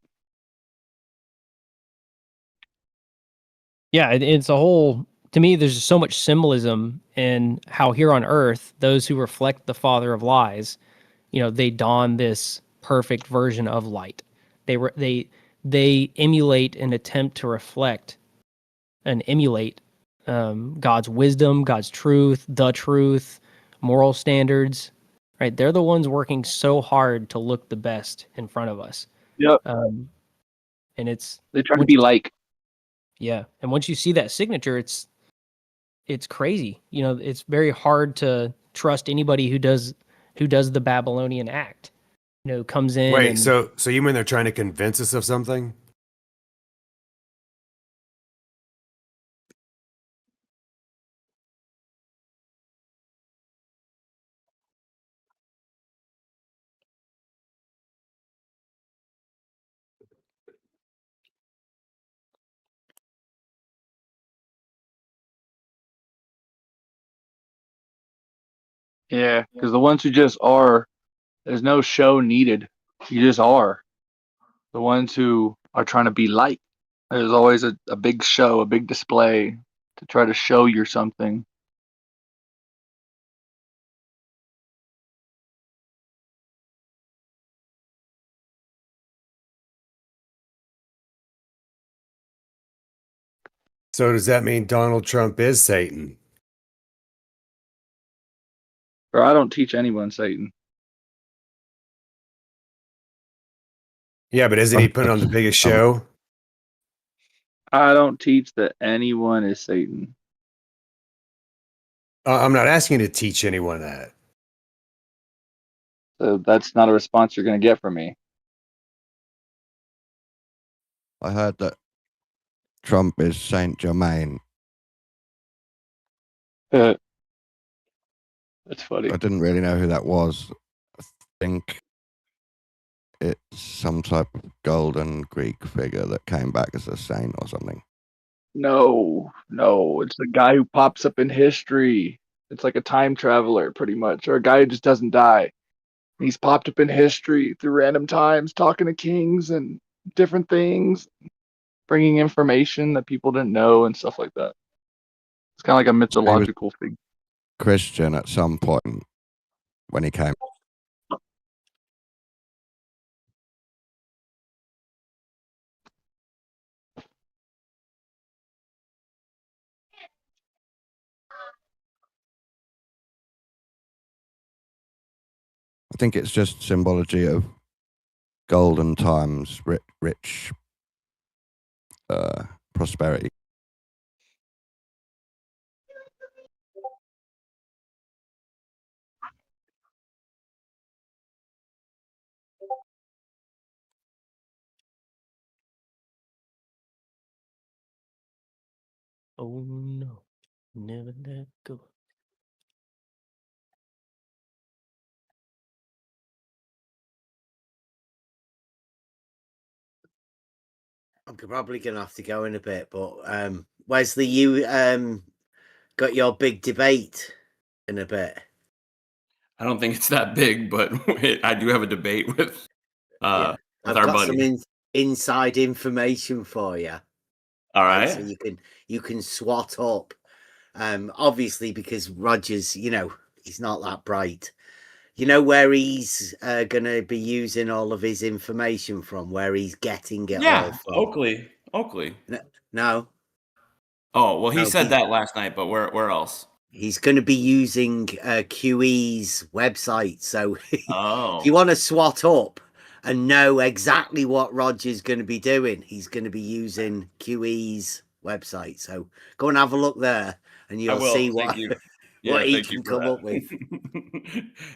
Yeah, it's a whole. To me, there's so much symbolism in how here on Earth, those who reflect the father of lies, they don this perfect version of light. They emulate and attempt to reflect and emulate God's wisdom, God's truth, the truth, moral standards. Right? They're the ones working so hard to look the best in front of us. Yep. And they try to be like. Yeah, and once you see that signature, it's crazy. It's very hard to trust anybody who does the Babylonian act. Comes in. Wait, so you mean they're trying to convince us of something? Yeah, because the ones who just are, there's no show needed. You just are. The ones who are trying to be like, there's always a big show, a big display to try to show you're something. So does that mean Donald Trump is Satan? Or I don't teach anyone Satan. Yeah, but isn't he putting on the biggest show? I don't teach that anyone is Satan. I'm not asking you to teach anyone that. So that's not a response you're going to get from me. I heard that Trump is Saint Germain. That's funny. I didn't really know who that was. I think it's some type of golden Greek figure that came back as a saint or something. No, it's the guy who pops up in history. It's like a time traveler, pretty much, or a guy who just doesn't die. He's popped up in history through random times, talking to kings and different things, bringing information that people didn't know and stuff like that. It's kind of like a mythological thing. Christian at some point when he came. I think it's just symbology of golden times, rich prosperity. Oh no, never let go. I'm probably gonna have to go in a bit, but Wesley, you got your big debate in a bit. I don't think it's that big, but I do have a debate with I've our got buddy. some inside information for you. All right. So you can swat up. Obviously, because Rogers, he's not that bright. You know where he's going to be using all of his information from, where he's getting it all from? Oakley. No. Oh, well, he No, said that last night, but where else? He's going to be using QE's website. So if Oh, you want to swat up and know exactly what Roger's going to be doing, he's going to be using QE's website. So go and have a look there, and you'll see what he can come up with.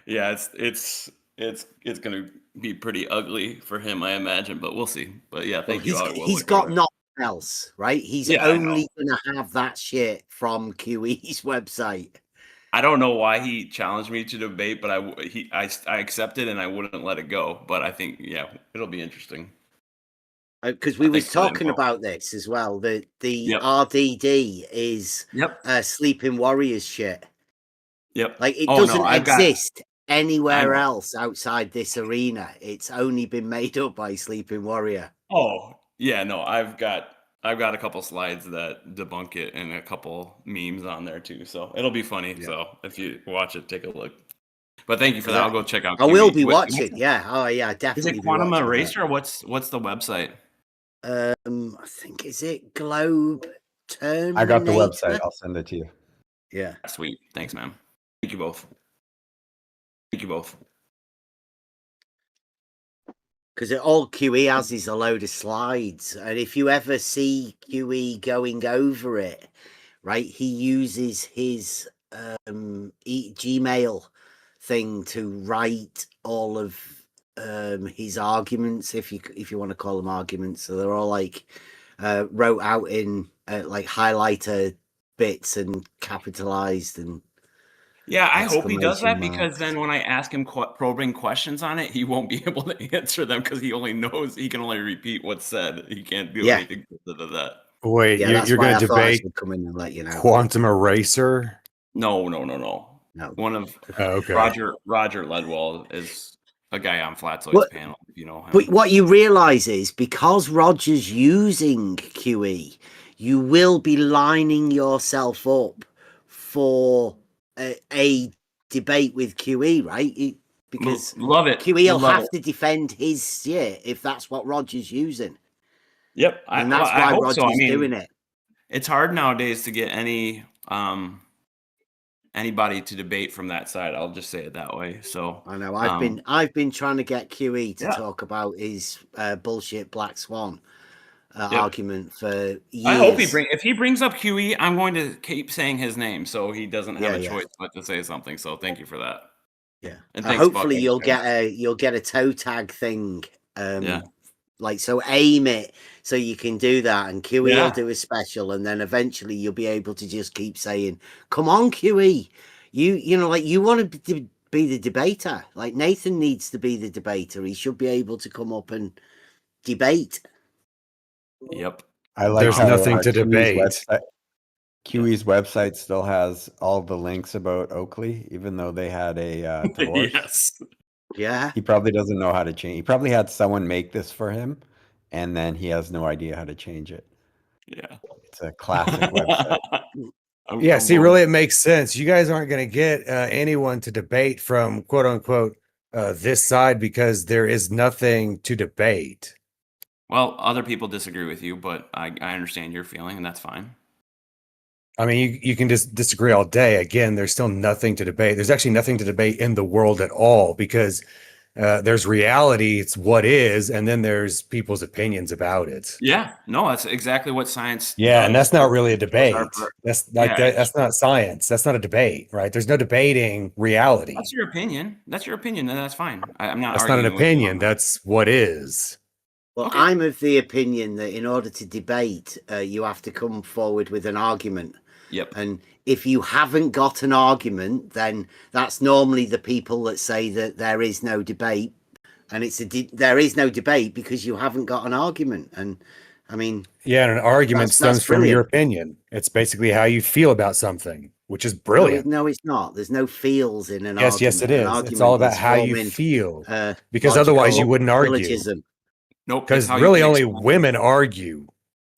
Yeah, it's going to be pretty ugly for him, I imagine, but we'll see. But yeah, thank you. He's got nothing else, right? He's only going to have that shit from QE's website. I don't know why he challenged me to debate, but I accepted and I wouldn't let it go. But I think, it'll be interesting. Because we was talking about this as well. The RDD is Sleeping Warriors shit. Yep. Like it doesn't exist anywhere else outside this arena. It's only been made up by Sleeping Warrior. Oh, yeah, no, I've got a couple slides that debunk it and a couple memes on there too. So it'll be funny. Yeah. So if you watch it, take a look. But thank you for that. I'll go check out. I will be watching. Yeah. Oh yeah, definitely. Is it Quantum Eraser? What's the website? I think is it Globe Terminator? I got the website. I'll send it to you. Yeah. Sweet. Thanks, man. Thank you both. Because all QE has is a load of slides, and if you ever see QE going over it, right, he uses his Gmail thing to write all of his arguments, if you want to call them arguments. So they're all like wrote out in like highlighter bits and capitalized and. Yeah, I hope he does that because then when I ask him probing questions on it, he won't be able to answer them because he can only repeat what's said. He can't do anything to that. Wait, you're going to debate come in and let you know. Quantum Eraser? No. One of Roger Ledwell is a guy on Flatsoy's panel. If you know him. But what you realize is because Roger's using QE, you will be lining yourself up for a debate with QE, right? Because love it. QE will Love have it. to defend his shit if that's what Roger's using. Yep. And that's I why hope Roger's so. I mean, doing it. it's hard nowadays to get anybody to debate from that side. I'll just say it that way. So I know I've been trying to get QE to Yeah. talk about his bullshit Black Swan Yep. argument for years. I hope if he brings up QE, I'm going to keep saying his name so he doesn't have a choice but to say something. So thank you for that. Yeah. And thanks, hopefully Buck. you'll get a toe tag thing. Yeah. Like, so aim it so you can do that, and QE Yeah. will do a special, and then eventually you'll be able to just keep saying, come on, QE, you know, like, you want to be the debater. Like, Nathan needs to be the debater. He should be able to come up and debate. Yep. I like There's how nothing to QE's debate. QE's website still has all the links about Oakley, even though they had a divorce. Yes. Yeah. He probably doesn't know how to change. He probably had someone make this for him, and then he has no idea how to change it. Yeah. It's a classic website. Yeah, see, really, it makes sense. You guys aren't going to get anyone to debate from quote unquote this side because there is nothing to debate. Well, other people disagree with you, but I understand your feeling, and that's fine. I mean, you can just disagree all day. Again, there's still nothing to debate. There's actually nothing to debate in the world at all because there's reality, it's what is, and then there's people's opinions about it. Yeah, no, that's exactly what science. Yeah, does. and that's not really a debate. That's That's not science. That's not a debate, right? There's no debating reality. That's your opinion. That's your opinion, and that's fine. I'm not. That's not an arguing with you on opinion. that. That's what is. Well, I'm of the opinion that in order to debate, you have to come forward with an argument. Yep. And if you haven't got an argument, then that's normally the people that say that there is no debate. And there is no debate because you haven't got an argument. And I mean, yeah, and an argument stems from brilliant. your opinion. It's basically how you feel about something, which is brilliant. No, it's not. There's no feels in an yes, argument. Yes, it is. It's all about how you feel. Because otherwise you wouldn't argue. Syllogism. Nope. Because really only women argue.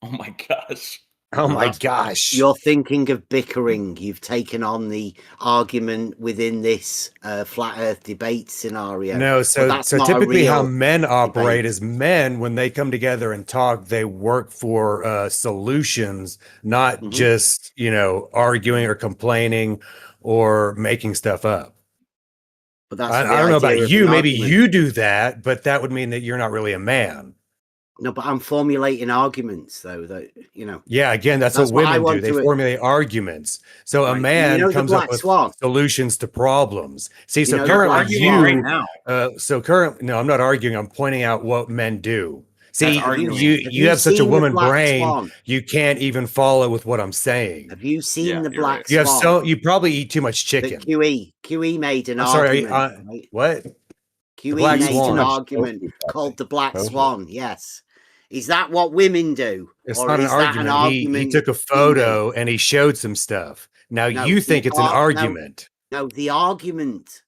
Oh my gosh. Oh my gosh. You're thinking of bickering. You've taken on the argument within this flat earth debate scenario. No, so typically how men operate debate. is men, when they come together and talk, they work for solutions, not just, arguing or complaining or making stuff up. But that's I don't know about you. Maybe you do that, but that would mean that you're not really a man. No, but I'm formulating arguments, though. That Yeah, again, that's what women do. They formulate arguments. So a man comes up with solutions to problems. See, so currently no, I'm not arguing. I'm pointing out what men do. See, you have such a woman brain, you can't even follow with what I'm saying. Have you seen the Black Swan? You probably eat too much chicken. QE made an argument. Right? What? QE made an argument called the Black Swan. Yes. Is that what women do? It's not an argument. He took a photo and he showed some stuff. Now you think it's an argument. No, the argument.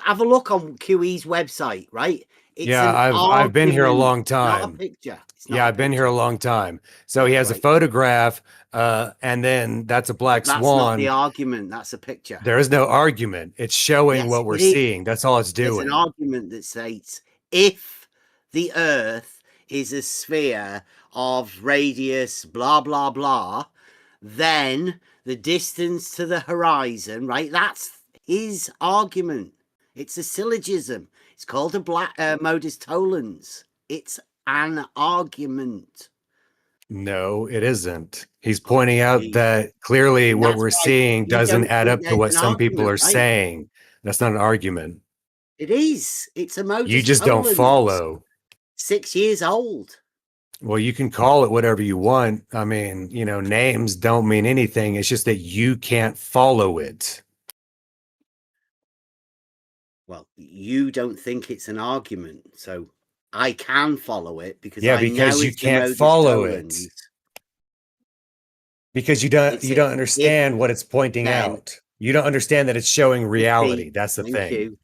Have a look on QE's website, right? I've been here a long time. Not a picture. I've been here a long time. So he has a photograph, and then that's a black swan. That's not the argument. That's a picture. There is no argument. It's showing what we're seeing. That's all it's doing. It's an argument that states if the Earth is a sphere of radius blah blah blah, then the distance to the horizon, right? That's his argument. It's a syllogism. It's called a modus tollens. It's an argument. No, it isn't. He's pointing out that clearly what we're seeing doesn't add up to what some people are saying. That's not an argument. It is. It's a modus tollens. You just don't follow. 6 years old. Well, you can call it whatever you want. I mean, names don't mean anything. It's just that you can't follow it. Well, you don't think it's an argument, so I can follow it because because you can't follow it. Because you don't understand what it's pointing out. You don't understand that it's showing reality. That's the thing.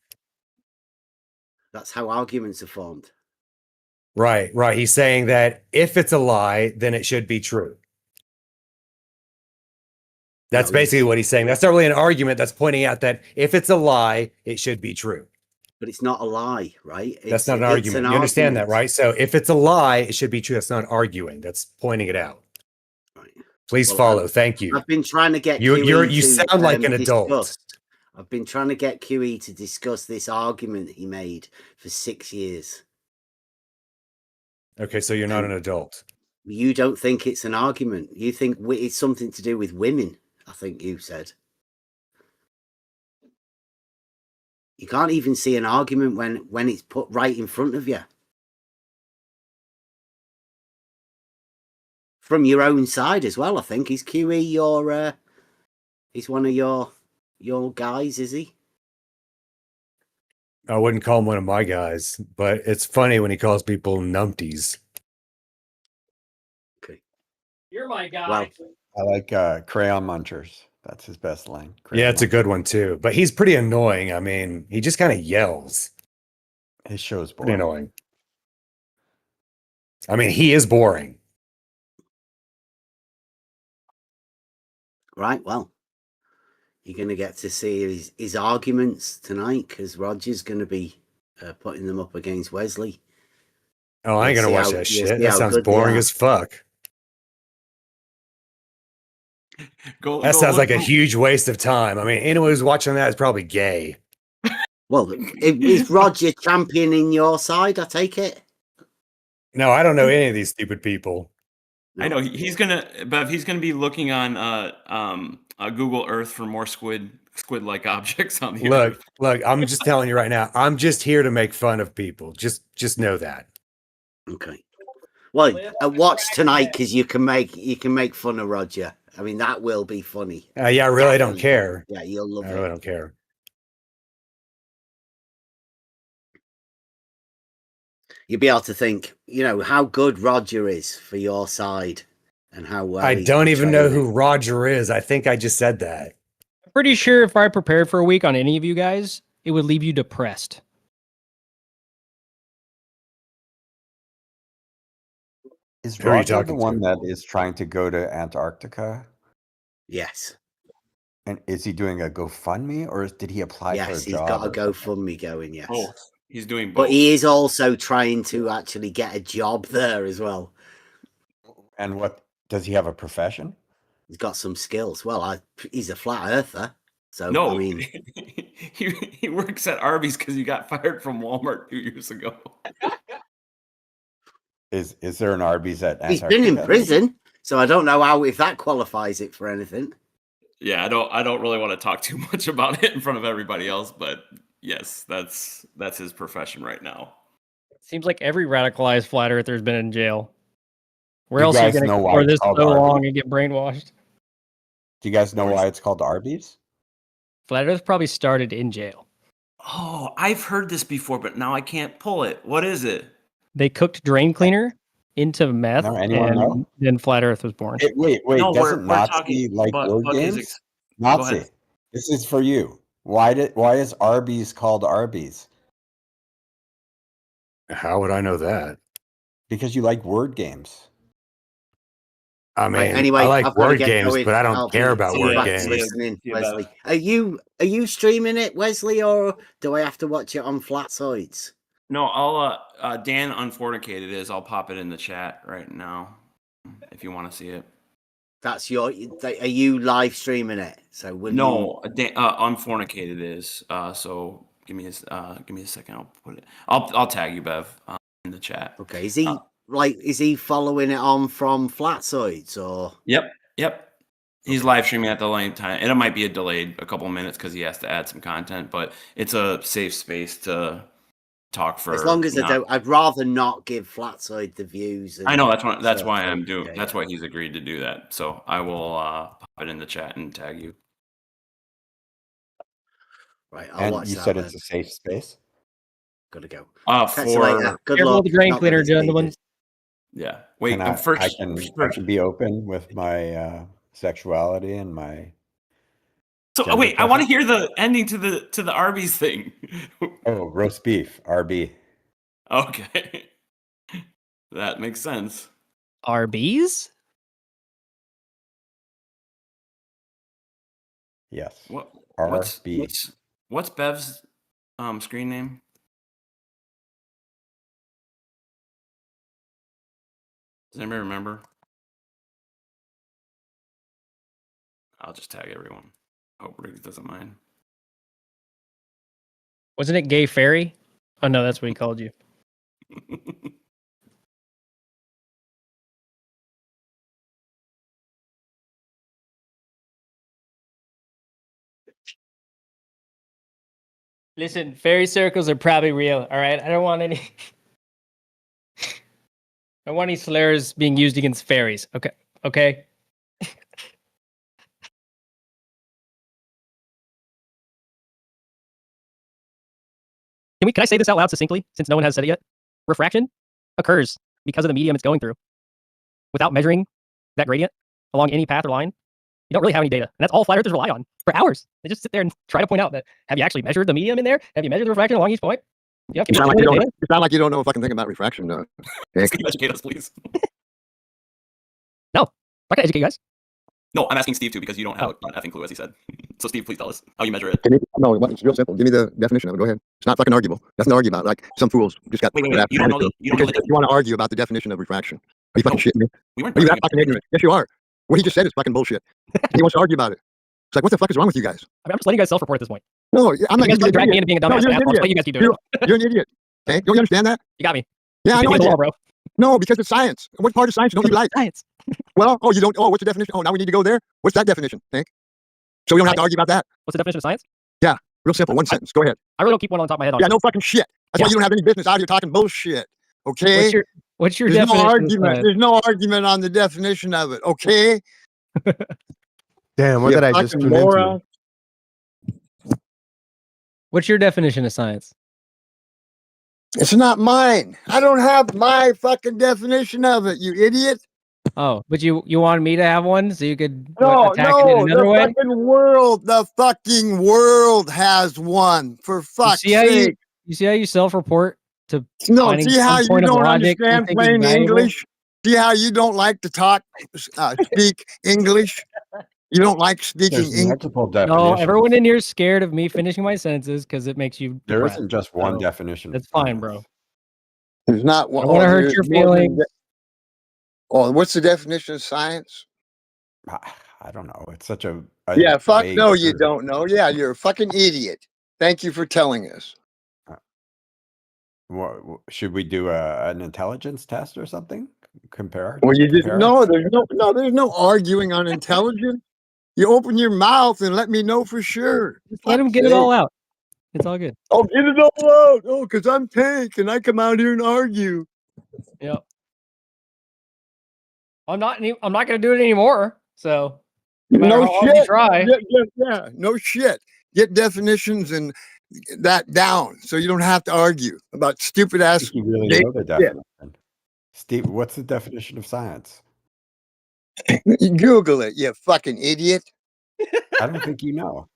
That's how arguments are formed. Right. He's saying that if it's a lie, then it should be true. That's basically what he's saying. That's not really an argument. That's pointing out that if it's a lie, it should be true. But it's not a lie, right? That's not an argument. You understand that, right? So if it's a lie, it should be true. That's not arguing. That's pointing it out. Right. Please follow. Thank you. I've been trying to get you sound like an adult. I've been trying to get QE to discuss this argument he made for 6 years. Okay, so you're not an adult. You don't think it's an argument. You think it's something to do with women, I think you said. You can't even see an argument when it's put right in front of you. From your own side as well, I think. Is QE he's one of your guys, is he? I wouldn't call him one of my guys, but it's funny when he calls people numpties. Okay. You're my guy. Well, I like crayon munchers. That's his best line. Yeah, it's a good one too. But he's pretty annoying. I mean, he just kind of yells. His show's Pretty boring. annoying. I mean, he is boring. Right, well, you're going to get to see his arguments tonight because Roger's going to be putting them up against Wesley. Oh, I ain't going to watch that shit. That sounds boring as fuck. That sounds like a huge waste of time. I mean, anyone who's watching that is probably gay. Well, is Roger championing your side, I take it? No, I don't know any of these stupid people. I know he's gonna be looking on Google Earth for more squid-like objects on the Earth. Look, I'm just telling you right now. I'm just here to make fun of people. Just know that. Okay. Well, watch tonight because you can make fun of Roger. I mean, that will be funny. Yeah, I really don't care. Yeah, you'll love it. I really don't care. You'll be able to think, how good Roger is for your side and how well I don't even know who Roger is. I think I just said that. I'm pretty sure if I prepared for a week on any of you guys, it would leave you depressed. Is Roger the one that is trying to go to Antarctica? Yes. And is he doing a GoFundMe or did he apply for a job? Yes, he's got a GoFundMe going, yes. Oh, he's doing both. But he is also trying to actually get a job there as well. And what does he have a profession? He's got some skills. Well, he's a flat earther. So No, I mean, he works at Arby's because he got fired from Walmart 2 years ago. Is there an Arby's at Antarctica? He's been in prison, so I don't know if that qualifies it for anything. Yeah, I don't really want to talk too much about it in front of everybody else, but yes, that's his profession right now. Seems like every radicalized flat earther has been in jail. Where Do you else are you guys going to know why for it's this so called Arby's? long and get brainwashed? Do you guys know why it's called Arby's? Flat Earth probably started in jail. Oh, I've heard this before, but now I can't pull it. What is it? They cooked drain cleaner into meth, No, anyone know? and then Flat Earth was born. Wait, No, doesn't we're Nazi talking- like but- word but is games? it- Go Nazi, ahead. this is for you. Why is Arby's called Arby's? How would I know that? Because you like word games. I mean, Anyway, I like I've gotta word get games, going. but I don't I'll care be about back word to games. listening, Yeah, Wesley. Are you streaming it, Wesley, or do I have to watch it on Flatsides? No, I'll Dan Unfornicated is. I'll pop it in the chat right now if you want to see it. That's are you live streaming it? So will No, Unfornicated is. So give me a second. I'll put it. I'll tag you, Bev, in the chat. Okay, is he following it on from Flatsides or? Yep. He's live streaming at the same time, and it might be a couple of minutes because he has to add some content. But it's a safe space to talk for. As long as I'd rather not give Flatside the views. I know that's why I'm doing. Yeah, that's why he's agreed to do that. So I will pop it in the chat and tag you. Right, I'll watch you that. said it's a safe space. Gotta go. For Good careful luck. with the drain Not cleaner, with this gentlemen. leaders. Yeah. Wait. I First, can be open with my sexuality and my. So wait, I want to hear the ending to the Arby's thing. Oh, roast beef, RB. Okay. That makes sense. Arby's? Yes. What's RB. what's Bev's screen name? Does anybody remember? I'll just tag everyone. Hope Riggs doesn't mind. Wasn't it Gay Fairy? Oh no, that's what he called you. Listen, fairy circles are probably real. All right, I don't want any. I don't want any slurs being used against fairies. Okay, okay. Can I say this out loud succinctly, since no one has said it yet? Refraction occurs because of the medium it's going through. Without measuring that gradient along any path or line, you don't really have any data. And that's all flat earthers rely on for hours. They just sit there and try to point out that, have you actually measured the medium in there? Have you measured the refraction along each point? Yeah, You sound like you don't know a fucking thing about refraction, though. Can you educate us, please? No, I can educate you guys. No, I'm asking Steve too because you don't have an effing clue, as he said. So Steve, please tell us how you measure it. No, it's real simple. Give me the definition of it. Go ahead. It's not fucking arguable. Nothing to argue about. Like some fools just got. Wait. You don't know you want to argue about the definition of refraction? Are you fucking shitting me? We weren't. Are you that fucking ignorant? Yes, you are. What he just said is fucking bullshit. He wants to argue about it. It's like, what the fuck is wrong with you guys? I mean, I'm just letting you guys self-report at this point. No, I'm not. You guys drag me into being a dumbass. No, You guys keep doing it. You're an idiot. Okay, don't you understand that? You got me. Yeah, I know. Wall, bro. No, because it's science. What part of science don't you like? Science. Well, you don't. Oh, what's the definition? Oh, now we need to go there. What's that definition, Hank? So we don't have to argue about that. What's the definition of science? Yeah, real simple. One sentence. Go ahead. I really don't keep one on top of my head. Yeah, no fucking shit. That's why you don't have any business out here talking bullshit. Okay. What's your There's definition? No argument. There's no argument on the definition of it. Okay. Damn, what did I just tune moron. into? What's your definition of science? It's not mine. I don't have my fucking definition of it, you idiot. Oh, but you wanted me to have one so you could attack it in another way? The fucking world has one. For fuck's sake. You see how you self-report to see how you don't understand plain English? See how you don't like to speak English? You don't like speaking English? No, everyone in here is scared of me finishing my sentences because it makes you There depressed. isn't just one definition. That's fine, bro. There's not one. I want to hurt your feelings. What's the definition of science? I don't know. It's such a yeah, fuck vague no, word. you don't know. Yeah, you're a fucking idiot. Thank you for telling us. Should we do an intelligence test or something? Compare. Well, you just there's no arguing on intelligence. You open your mouth and let me know for sure. Just let him get it all out. It's all good. Oh, get it all out. Oh, because I'm Tank and I come out here and argue. Yep. I'm not going to do it anymore. So no shit. Try. Yeah, no shit. Get definitions and that down so you don't have to argue about stupid ass. You really know the definition. Steve, what's the definition of science? Google it, you fucking idiot. I don't think you know.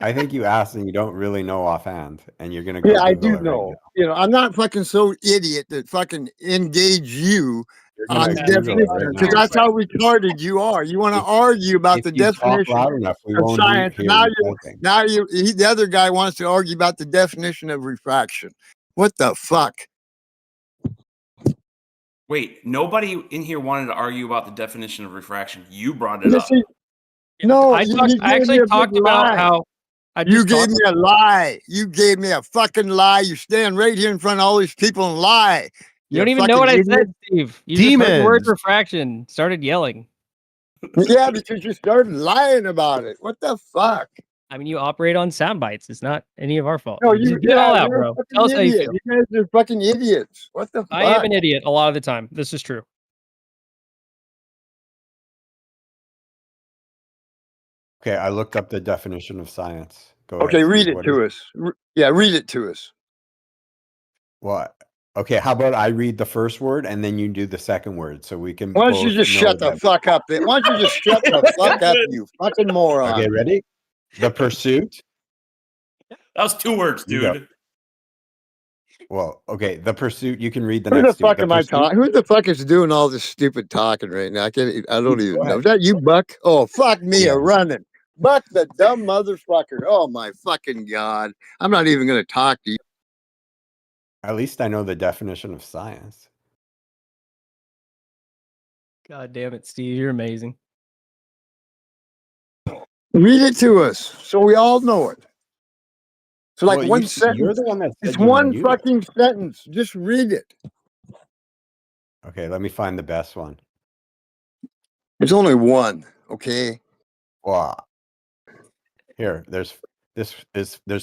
I think you asked and you don't really know offhand, and you're gonna go. Yeah, I Google do know. You know, I'm not fucking so idiot that fucking engage you on the definition because that's how retarded you are. You want to argue about the definition of science. Now the other guy wants to argue about the definition of refraction. What the fuck? Wait, nobody in here wanted to argue about the definition of refraction. You brought it up. No, I actually talked about how you gave me a lie. You gave me a fucking lie. You stand right here in front of all these people and lie. You don't even know what I said, Steve. You just heard the word refraction, started yelling. Yeah, because you started lying about it. What the fuck? I mean, you operate on sound bites. It's not any of our fault. No, you get it all out, bro. Tell us how you feel. You guys are fucking idiots. What the fuck? I am an idiot a lot of the time. This is true. Okay, I looked up the definition of science. Go okay, ahead, read Steve. it to us. Yeah, read it to us. What? Okay, how about I read the first word and then you do the second word so we can. Why don't you just shut the fuck up? Why don't you just shut the fuck up, you fucking moron? Okay, ready? The pursuit. That was 2 words, dude. Well, okay. The pursuit. You can read the Who the next two. fuck The am I pursuit. talking? Who the fuck is doing all this stupid talking right now? I don't Go even know. ahead. Is that you, Buck? Oh, fuck me, Yeah. a running. Buck, the dumb motherfucker. Oh my fucking god! I'm not even gonna talk to you. At least I know the definition of science. God damn it, Steve, you're amazing. Read it to us so we all know it. So, like Well, one you're sentence. the one that It's said you one knew. fucking sentence. Just read it. Okay, let me find the best one. It's only one. Okay. Wow. Here, there's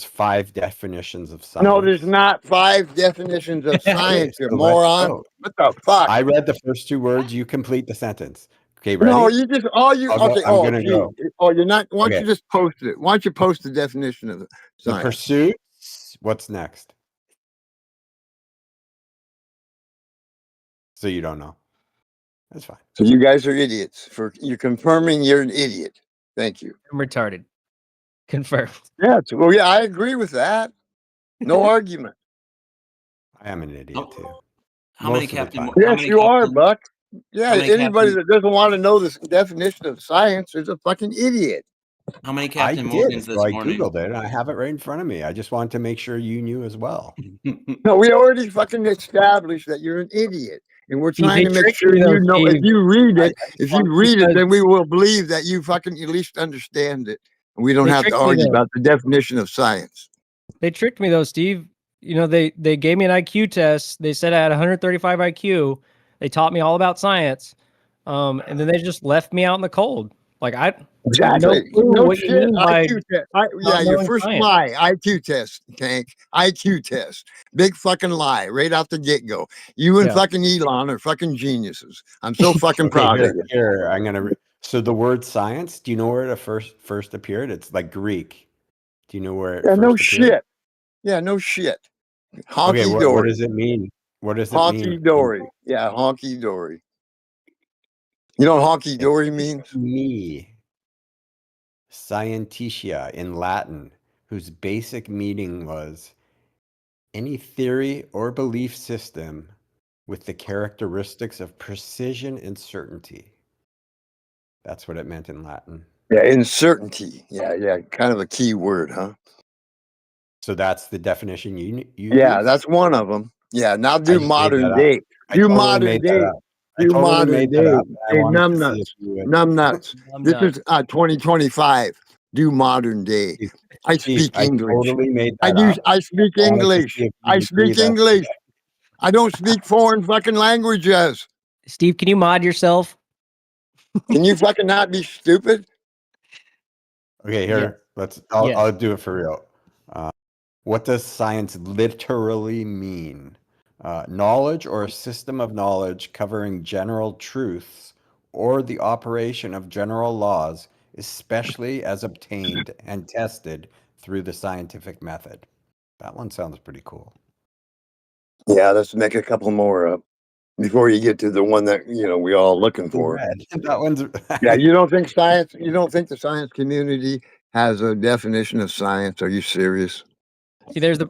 5 definitions of science. No, there's not 5 definitions of science, you So let's moron. go. What the fuck? I read the first 2 words. You complete the sentence. Okay, ready? No, you just okay. I'm gonna go. Oh, you're not. Why don't Okay. you just post it? Why don't you post the definition of The science? pursuit. What's next? So you don't know. That's fine. So you guys are idiots. You're confirming you're an idiot. Thank you. I'm retarded. Confirmed. Yeah. Well, yeah, I agree with that. No argument. I am an idiot too. How many Most of the Captain? time. How Yes, many you are, Captain? Buck. Yeah. How many Anybody Captain? that doesn't want to know the definition of science is a fucking idiot. How many I Captain did. Morgans So this I morning? Googled it and I have it right in front of me. I just wanted to make sure you knew as well. No, we already fucking established that you're an idiot. And we're Steve, trying they to make tricked sure me though, you know. If Steve. you read it, because then we will believe that you fucking at least understand it. And we don't they have to tricked me argue though. about the definition of science. They tricked me though, Steve. You know, they gave me an IQ test. They said I had 135 IQ. They taught me all about science. And then they just left me out in the cold. Like I have no Exactly. clue No what you shit. mean by IQ test. not Your knowing first science. lie, IQ test, Tank. IQ test. Big fucking lie right out the get go. You and Yeah. fucking Elon are fucking geniuses. I'm so fucking Okay, proud of you. here I'm gonna. So the word science. Do you know where it first appeared? It's like Greek. Do you know where it Yeah, first no appeared? shit. Yeah, no shit. Okay, Honky what dory. does it mean? What does it mean? Honky dory. Yeah, honky dory. You know what honky dory means? Me. Scientitia in Latin, whose basic meaning was any theory or belief system with the characteristics of precision and certainty. That's what it meant in Latin. Yeah, uncertainty. Yeah. Kind of a key word, huh? So that's the definition you Yeah, used? that's one of them. Yeah, now I do just made modern that up. day. I Do totally modern made that day. up. I Do totally modern made that day. up. I Hey, wanted to see if you would. numbnuts. This is 2025. Do modern day. Steve, I Steve, speak I English. totally made that up. I speak I wanted to English. see if you I would agree speak that. English. I don't speak foreign fucking languages. Steve, can you mod yourself? Can you fucking not be stupid? Okay, Yes. here. Yes. I'll do it for real. What does science literally mean? Knowledge or a system of knowledge covering general truths or the operation of general laws, especially as obtained and tested through the scientific method. That one sounds pretty cool. Yeah, let's make a couple more up before you get to the one that we all looking for. That one's Yeah, you don't think the science community has a definition of science? Are you serious? See, there it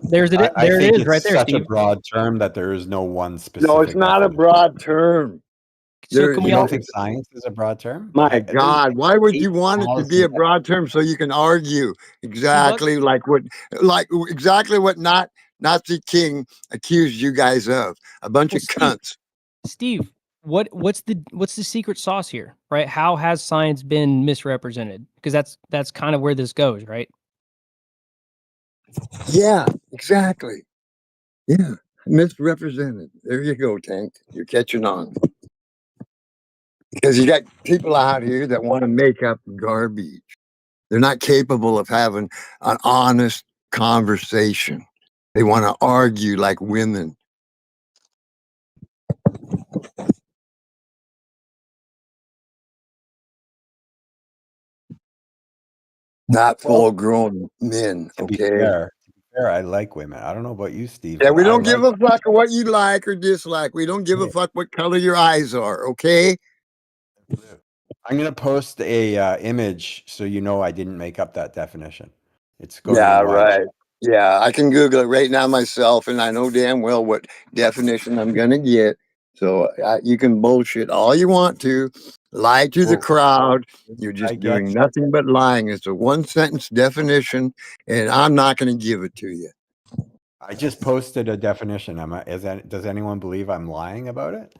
I think is it's right there, such Steve. a broad term that there is no one specific. No, it's not a definition. broad term. So can You we don't all think science is a broad term? My God, why would you want it to be a broad term so you can argue exactly exactly what Nazi King accused you guys of? A bunch of cunts. Steve, what's the secret sauce here, right? How has science been misrepresented? Because that's kind of where this goes, right? Yeah, exactly. Yeah, misrepresented. There you go, Tank. You're catching on. Because you got people out here that want to make up garbage. They're not capable of having an honest conversation. They want to argue like women. Not full-grown men, okay? To be fair, I like women. I don't know about you, Steve. Yeah, but we I don't give like a fuck what you like or dislike. We don't give a fuck what color your eyes are, okay? I'm gonna post a image so you know I didn't make up that definition. It's going Yeah, to right. Yeah, I can Google it right now myself, and I know damn well what definition I'm gonna get. So you can bullshit all you want to, lie to the Well, crowd. You're I just get doing you. nothing but lying. It's a one-sentence definition, and I'm not going to give it to you. I just posted a definition. Does anyone believe I'm lying about it?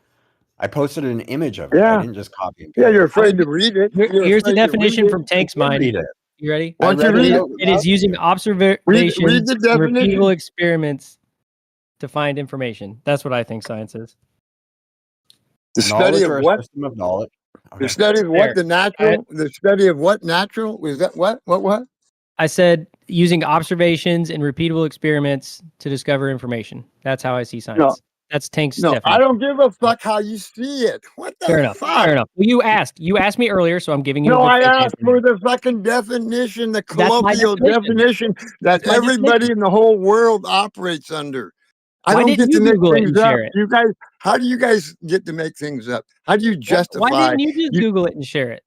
I posted an image of it. I Yeah, didn't just copy and yeah. paste. You're afraid to read it. You're Here's the afraid to read definition it. from Tank's I did mind. read it. You ready? Why don't you read it? It is using Read observations the and definition. repeatable experiments to find information. That's what I think science is. The study Knowledge of or a what? system of knowledge. The Okay. study of what? There. The natural. The study of what? Natural? Was that what? What? I said using observations and repeatable experiments to discover information. That's how I see science. No. That's Tank's No, definition. I don't give a fuck how you see it. What the Fair enough. fuck? Fair enough. Well, you asked me earlier, so I'm giving you No, a good I faith asked answer for now. the fucking definition, the That's my colloquial definition that That's my everybody in the whole world operates under. I Why don't didn't get to you make Google it things and up. share it? You guys, how do you guys get to make things up? How do you justify? Why didn't you just Google it and share it?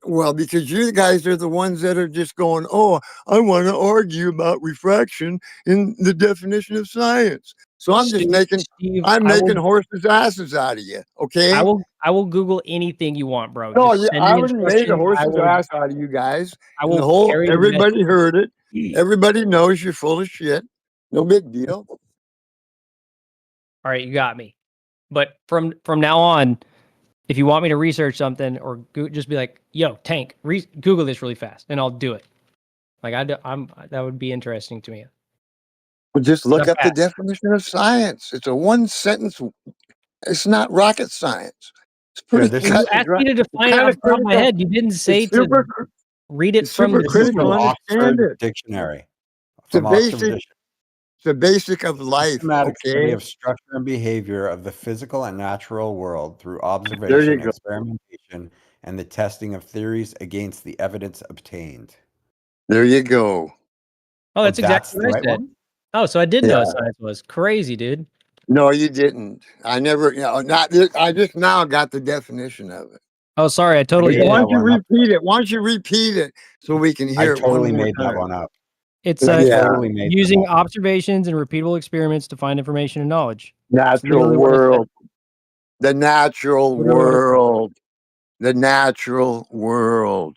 Well, because you guys are the ones that are just going, oh, I want to argue about refraction in the definition of science. So I'm just making horses' asses out of you. Okay. I will Google anything you want, bro. No, Just send I me already made a instructions. horse's ass out of you guys. I And will carry the everybody message. heard it. Everybody knows you're full of shit. No big deal. All right, you got me. But from now on, if you want me to research something or just be like, "Yo, Tank, Google this really fast," and I'll do it. Like that would be interesting to me. Well, just look Not up the fast. definition of science. It's a one sentence. It's not rocket science. It's pretty. this You asked me to define it off the top of my head. You didn't say to read it from the This is critical. from Understand Oxford it. Dictionary. It's a From Oxford basic. Dictionary. It's the basic of life. Systematic study Okay. of structure and behavior of the physical and natural world through There you observation, go. experimentation, and the testing of theories against the evidence obtained. There you go. Oh, that's exactly the what I right said. one? Oh, so I did know Yeah. what science was. Crazy, dude. No, you didn't. I never. Not. I just now got the definition of it. Oh, sorry, I totally did. Why don't you repeat it? Why don't you repeat it so we can hear it totally one more made time? that one up. It's totally made using observations and repeatable experiments to find information and knowledge. Natural world. The natural world. The natural world.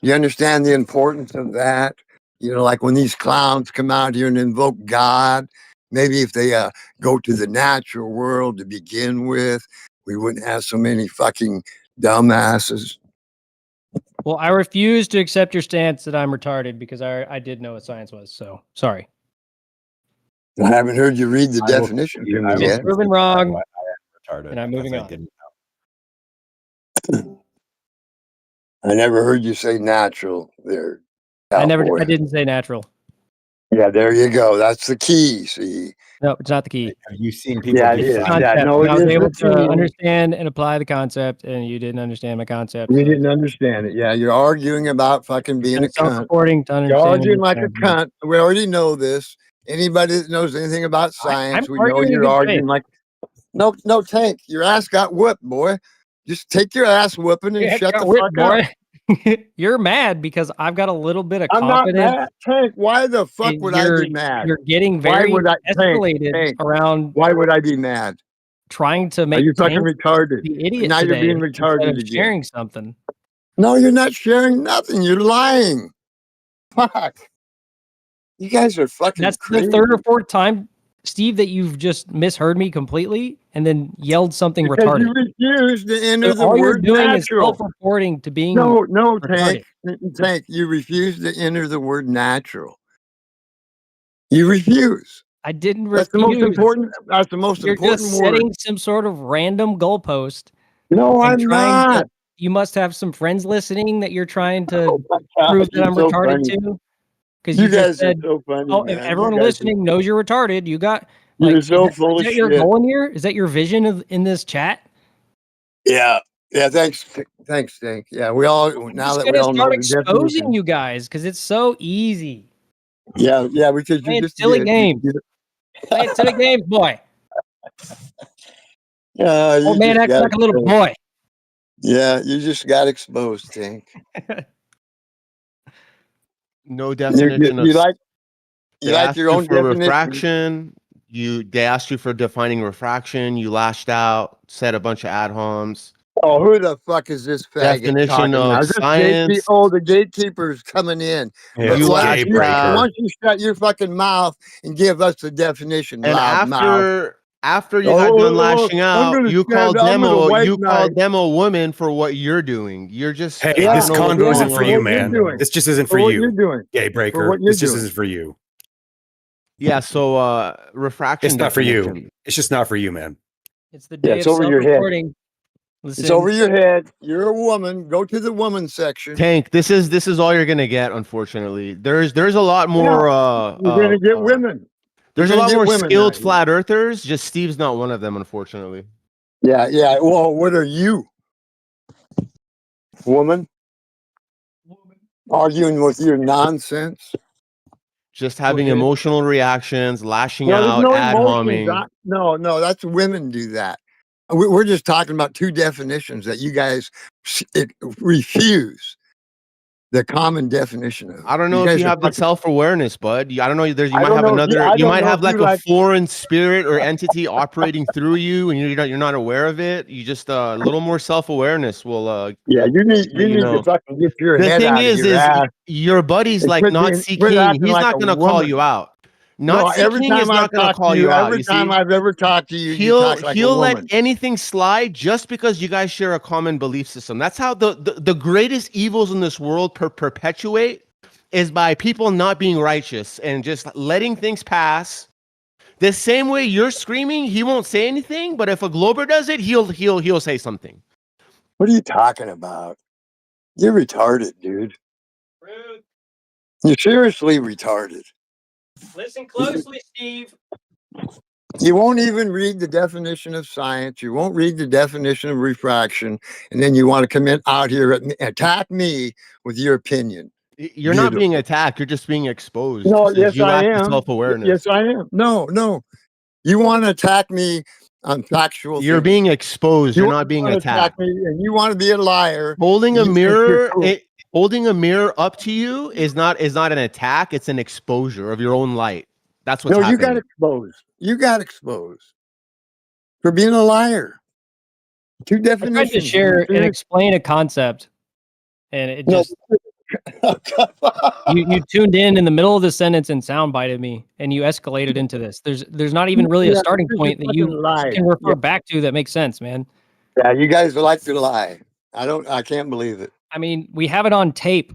You understand the importance of that? Like when these clowns come out here and invoke God, maybe if they go to the natural world to begin with, we wouldn't have so many fucking dumbasses. Well, I refuse to accept your stance that I'm retarded because I did know what science was. So sorry. I haven't heard you read the definition to me yet. Proven wrong. Retarded, and I'm moving on. I never heard you say natural there. I cowboy. didn't say natural. Yeah, there you go. That's the key. See. No, it's not the key. Have you seen people Yeah, it is. define Yeah, no, I was it is able the to key. understand and apply the concept, and you didn't understand my concept. You didn't understand it. Yeah, you're arguing about fucking being a cunt. Self-reporting to You're understand. arguing like a cunt. We already know this. Anybody that knows anything about science, we know you're arguing like no Tank. Your ass got whipped, boy. Just take your ass whipping and shut the fuck up. You're mad because I've got a little bit of I'm not confidence. mad, Tank. Why the fuck would I be mad? You're getting very escalated around. Why would I be mad? Trying to make you fucking Tank retarded. the idiot Now today you're being retarded instead of again. sharing something. No, you're not sharing nothing. You're lying. Fuck. You guys are fucking That's crazy. the third or fourth time, Steve, that you've just misheard me completely and then yelled something because retarded. You refuse to enter the all you're word doing natural. is self-reporting to being No, retarded. Tank. You refuse to enter the word natural. You refuse. I didn't refuse. That's the most important. That's the most You're important just word. setting some sort of random goalpost. No, I'm not. You must have some friends listening that you're trying to prove that I'm so retarded funny. to. Because You you just guys said, are so funny. "Oh, man. if everyone listening knows you're retarded, you got." You're Like, so is full of that your shit. goal in here? Is that your vision in this chat? Yeah. Thanks, Tank. Yeah, we all now that we all know start the exposing definition. you guys because it's so easy. Yeah, because you just silly did. games. Playing silly games, boy. Old man acts like a little boy. Yeah, you just got exposed, Tank. No definition you like You They like asked your you own for definition. refraction. They asked you for defining refraction. You lashed out, said a bunch of ad homs. Oh, who the fuck is this faggot Definition talking now? of Is this science. the gatekeeper's coming in. It's You Why lashed don't you, why out. don't you shut your fucking mouth and give us the definition, And loud mouth? after you got done lashing I'm out, gonna you stand. called I'm them gonna a white you knight. called them a woman for what you're doing. You're just Hey, I this don't know what's convo isn't going for on you, with you, man. doing. This just isn't For for what you're you, doing. gay For breaker. what you're This just doing. isn't for you. Yeah, so refraction It's not for you. definition. It's just not for you, man. It's the Yeah, day it's of over your head. self-reporting. It's Listen, over your head. You're a woman. Go to the woman section. Tank, this is all you're gonna get, unfortunately. There's a lot more You're gonna get women. there's a You're gonna lot get more women skilled out here. flat earthers, just Steve's not one of them, unfortunately. Yeah, yeah. Well, what are you? Woman? Arguing with your nonsense? Just having Okay. emotional reactions, lashing No, there's out, no ad emotions. homing. No, that's women do that. We're just talking about two definitions that you guys refuse. The common definition of. I don't You know if guys you are have the fucking. self-awareness, bud. I don't know. You I might don't have know if you. another. I You don't might know have if you like a like. foreign spirit or entity operating through you, and you're not aware of it. You just a little more self-awareness will. Yeah, you need You to know. fucking get your The head thing out of your is ass your buddy's and like not quit seeking. acting He's like a not gonna call woman. you out. No, Not every seeking is time I've not gonna talked to call you, you out. every You time see, I've ever talked to you, you talk like a he'll let woman. anything slide just because you guys share a common belief system. That's how the greatest evils in this world perpetuate is by people not being righteous and just letting things pass. The same way you're screaming, he won't say anything, but if a Glober does it, he'll say something. What are you talking about? You're retarded, dude. rude. You're seriously retarded. Listen closely, Steve. You won't even read the definition of science. You won't read the definition of refraction. And then you want to come in out here and attack me with your opinion. You're not being attacked. You're just being exposed. No, Because yes, you I lack the am. self-awareness. Yes, I am. No. You want to attack me on factual You're things. being exposed. You're not being want to attack attacked. me, and you want to be a liar. Holding a You think you're mirror, cool. holding a mirror up to you is not an attack. It's an exposure of your own light. That's what's No, you got happening. exposed. You got exposed for being a liar. Two I tried to definitions. share and explain a concept, and it just you tuned in the middle of the sentence and soundbited me, and you escalated into this. There's not even really a starting point that you can refer back to that makes sense, man. Yeah, you guys like to lie. I can't believe it. I mean, we have it on tape.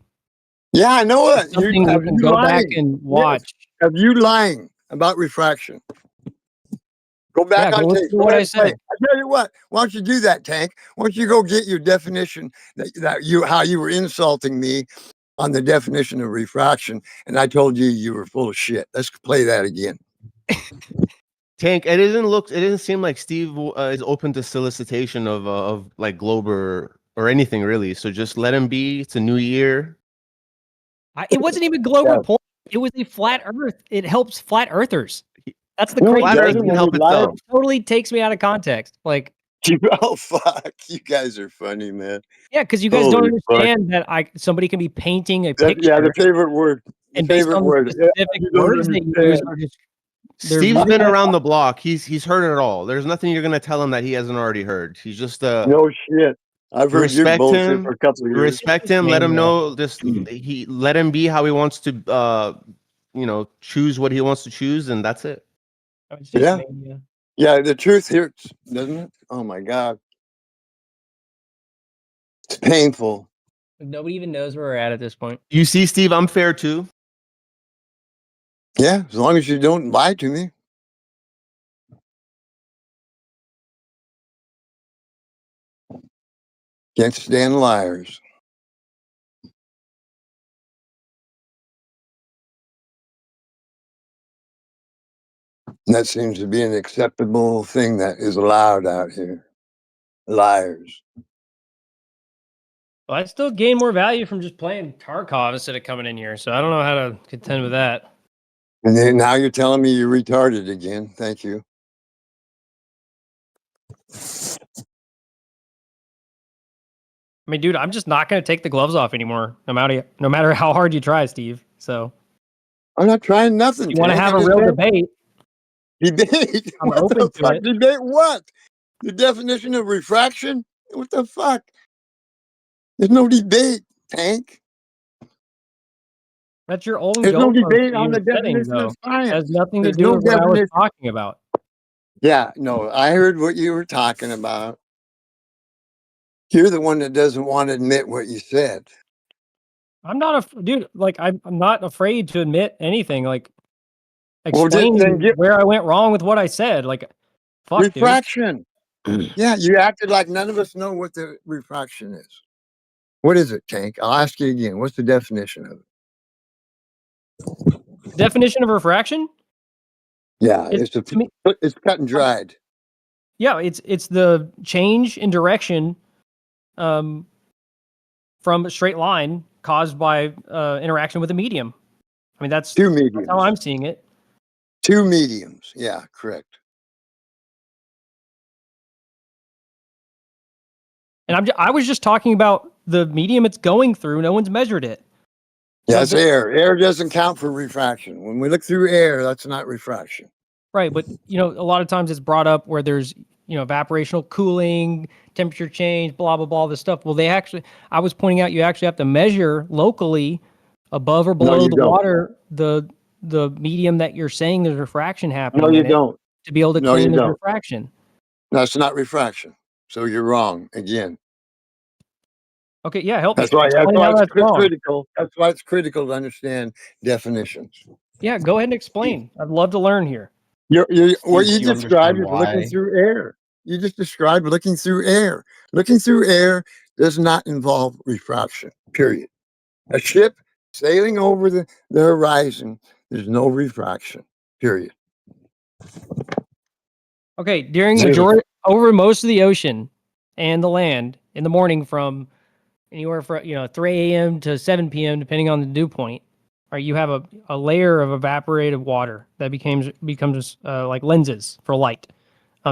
Yeah, I know it. It's something you can go back and watch. Of you lying about refraction. Go back Yeah, on go tape. listen to what I said. I tell you what. Why don't you do that, Tank? Why don't you go get your definition how you were insulting me on the definition of refraction, and I told you were full of shit. Let's play that again. Tank, it doesn't seem like Steve is open to solicitation of like Glober or anything really. So just let him be. It's a new year. It wasn't even Glober point. It was a flat Earth. It helps flat Earthers. That's the No, crazy it Flat Earth doesn't can when help you lie. itself. It totally takes me out of context. Like, Oh fuck, you guys are funny, man. yeah, because you guys don't Holy fuck. understand that somebody can be painting a picture. Yeah, the favorite word. The and based favorite on word. the specific You don't words that you use understand. are just Steve's been around the block. He's heard it all. There's nothing you're gonna tell him that he hasn't already heard. He's just no shit. I've heard your respect bullshit him. for a couple of years. Respect him. Let him know. Just let him be how he wants to. Choose what he wants to choose, and that's it. It's just Yeah. mania. Yeah, the truth hurts, doesn't it? Oh my god. It's painful. Nobody even knows where we're at this point. You see, Steve, I'm fair too. Yeah, as long as you don't lie to me. Can't stand liars. And that seems to be an acceptable thing that is allowed out here. Liars. Well, I still gain more value from just playing Tarkov instead of coming in here, so I don't know how to contend with that. And then now you're telling me you're retarded again. Thank you. I mean, dude, I'm just not going to take the gloves off anymore. I'm out of here, no matter how hard you try, Steve. So I'm not trying nothing. You want to Tank. have I a just real said debate? debate. I'm What open the to fuck? it. Debate what? The definition of refraction? What the fuck? There's no debate, Tank. That's your own There's no goalpost debate that on you're the setting, definition of though. It has science. nothing to There's do no with what I was definition. talking about. Yeah, no, I heard what you were talking about. You're the one that doesn't want to admit what you said. I'm not a dude. Like I'm not afraid to admit anything. Like Well, then explain get where I went wrong with what I said. Like, fuck, dude. refraction. Yeah, you acted like none of us know what the refraction is. What is it, Tank? I'll ask you again. What's the definition of it? Definition of refraction? Yeah, It's it's to me. it's cut and dried. Yeah, it's the change in direction, from a straight line caused by interaction with a medium. I mean, that's Two how mediums. I'm seeing it. Two mediums. Yeah, correct. And I was just talking about the medium it's going through. No one's measured it. Yeah, So it's air. Air doesn't count for refraction. When we look through air, that's not refraction. right, but a lot of times it's brought up where there's evaporational cooling, temperature change, blah blah blah, this stuff. Well, I was pointing out you actually have to measure locally, above or No, below you the don't. water, the medium that you're saying there's refraction No, happening you in it don't. to be able to No, you claim as don't. refraction. That's not refraction. So you're wrong again. Okay, yeah, help me That's why. That's explain why how it's that's wrong. critical. That's why it's critical to understand definitions. Yeah, go ahead and explain. I'd love to learn here. What Steve, you do you described understand is looking why? through air. You just described looking through air. Looking through air does not involve refraction. Period. A ship sailing over the horizon, there's no refraction. Period. Okay, during Zero. over most of the ocean and the land in the morning from anywhere from 3 a.m. to 7 p.m. depending on the dew point. Right, you have a layer of evaporated water that becomes like lenses for light.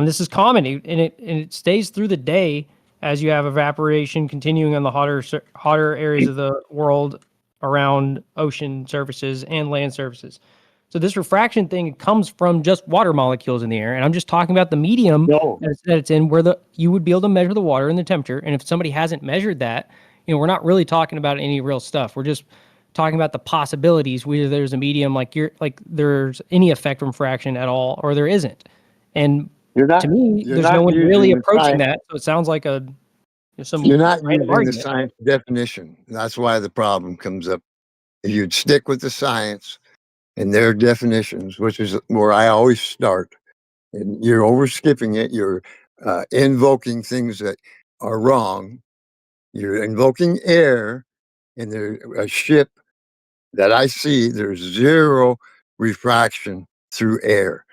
This is common, and it stays through the day as you have evaporation continuing on the hotter areas of the world around ocean surfaces and land surfaces. So this refraction thing comes from just water molecules in the air, and I'm just talking about the medium No. that it's in, where you would be able to measure the water and the temperature. And if somebody hasn't measured that, we're not really talking about any real stuff. We're just talking about the possibilities whether there's a medium like there's any effect from fraction at all, or there isn't. And You're to not. me, You're there's no not one really using the approaching science. that. So it sounds like some You're not random using the argument. science definition. That's why the problem comes up. If you'd stick with the science and their definitions, which is where I always start, and you're overskipping it. You're invoking things that are wrong. You're invoking air, and there's a ship that I see. There's zero refraction through air.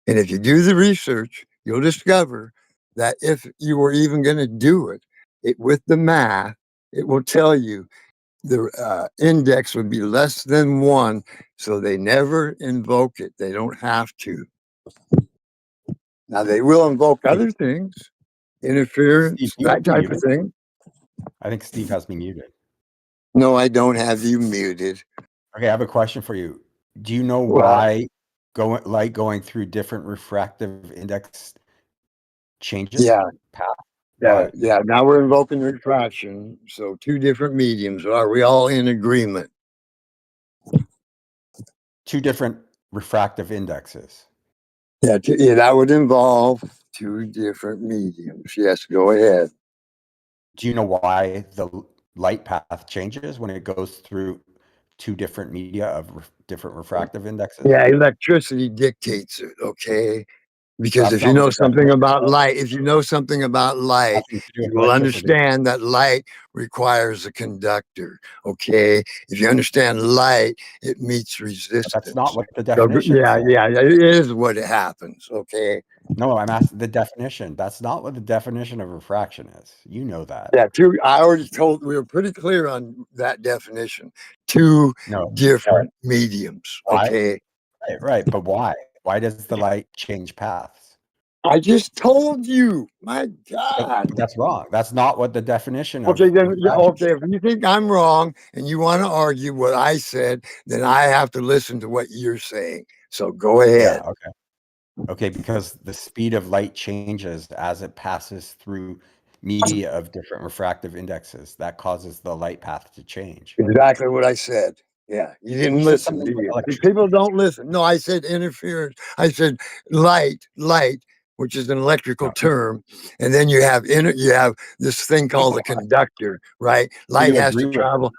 And if you do the research, you'll discover that if you were even going to do it with the math, it will tell you the index would be less than 1. So they never invoke it. They don't have to. Now they will invoke other things, interference, Steve, do you that have me type of muted? thing. I think Steve has me muted. No, I don't have you muted. Okay, I have a question for you. Do you know Well, why going through different refractive index changes yeah, path? yeah, Why? yeah. Now we're invoking refraction. So two different mediums. Are we all in agreement? Two different refractive indexes. Yeah, yeah, that would involve two different mediums. Yes, go ahead. Do you know why the light path changes when it goes through two different media of different refractive indexes? Yeah, electricity dictates it. Okay. Because That's if you not what know the something definition about says. light, if you know something about light, Nothing to do you with will electricity. understand that light requires a conductor. Okay. If you understand light, it meets But resistance. that's not what the So, definition yeah, says. yeah, it is what it happens. Okay. No, I'm asking the definition. That's not what the definition of refraction is. You know that. Yeah, I already told, we were pretty clear on that definition. Two No. different mediums. Why? Okay. Right. But why? Why does the light change paths? I just told you. My God. That's wrong. That's not what the definition of Okay, then refraction. okay. If you think I'm wrong and you want to argue what I said, then I have to listen to what you're saying. So go ahead. Yeah, okay. Okay, because the speed of light changes as it passes through media of different refractive indexes. That causes the light path to change. Exactly what I said. Yeah, you didn't You said listen, something did about you? See, electricity. people don't listen. No, I said interference. I said light, which is an electrical No. term, and then you have you have this thing called a conductor, right? So Light you has to agree with travel.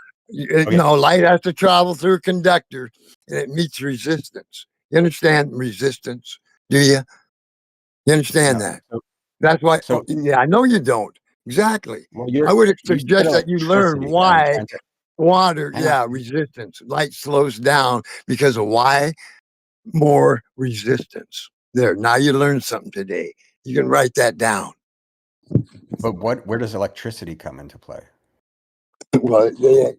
okay. No, light has to travel through a conductor, and it meets resistance. You understand resistance? Do you? You understand No. that? That's why. So Yeah, I know you don't. Exactly. well, I would you said suggest that you learn electricity, and I'm why trying to water, hang on. yeah, resistance. Light slows down because of why? More resistance. There. Now you learned something today. You can write that down. But where does electricity come into play? Well,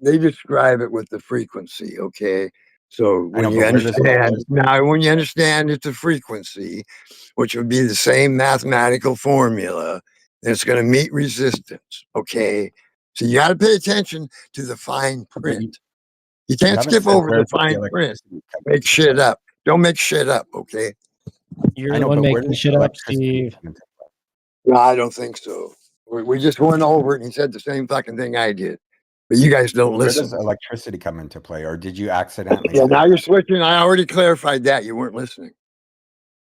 they describe it with the frequency, okay? So I know, when you but where does understand now, when you understand it's a frequency, which would be the same mathematical formula, it's going to meet resistance, okay? So you got to pay attention to the fine print. You you can't haven't skip said over where the does the fine print. electricity come Make into shit play. up. Don't make shit up, okay? You're I the know, one but where making does shit up, electricity Steve. come into play? No, I don't think so. We just went over it and he said the same fucking thing I did. But you guys don't But where does listen. electricity come into play, or did you accidentally Yeah, say now you're that? switching. I already clarified that. You weren't listening.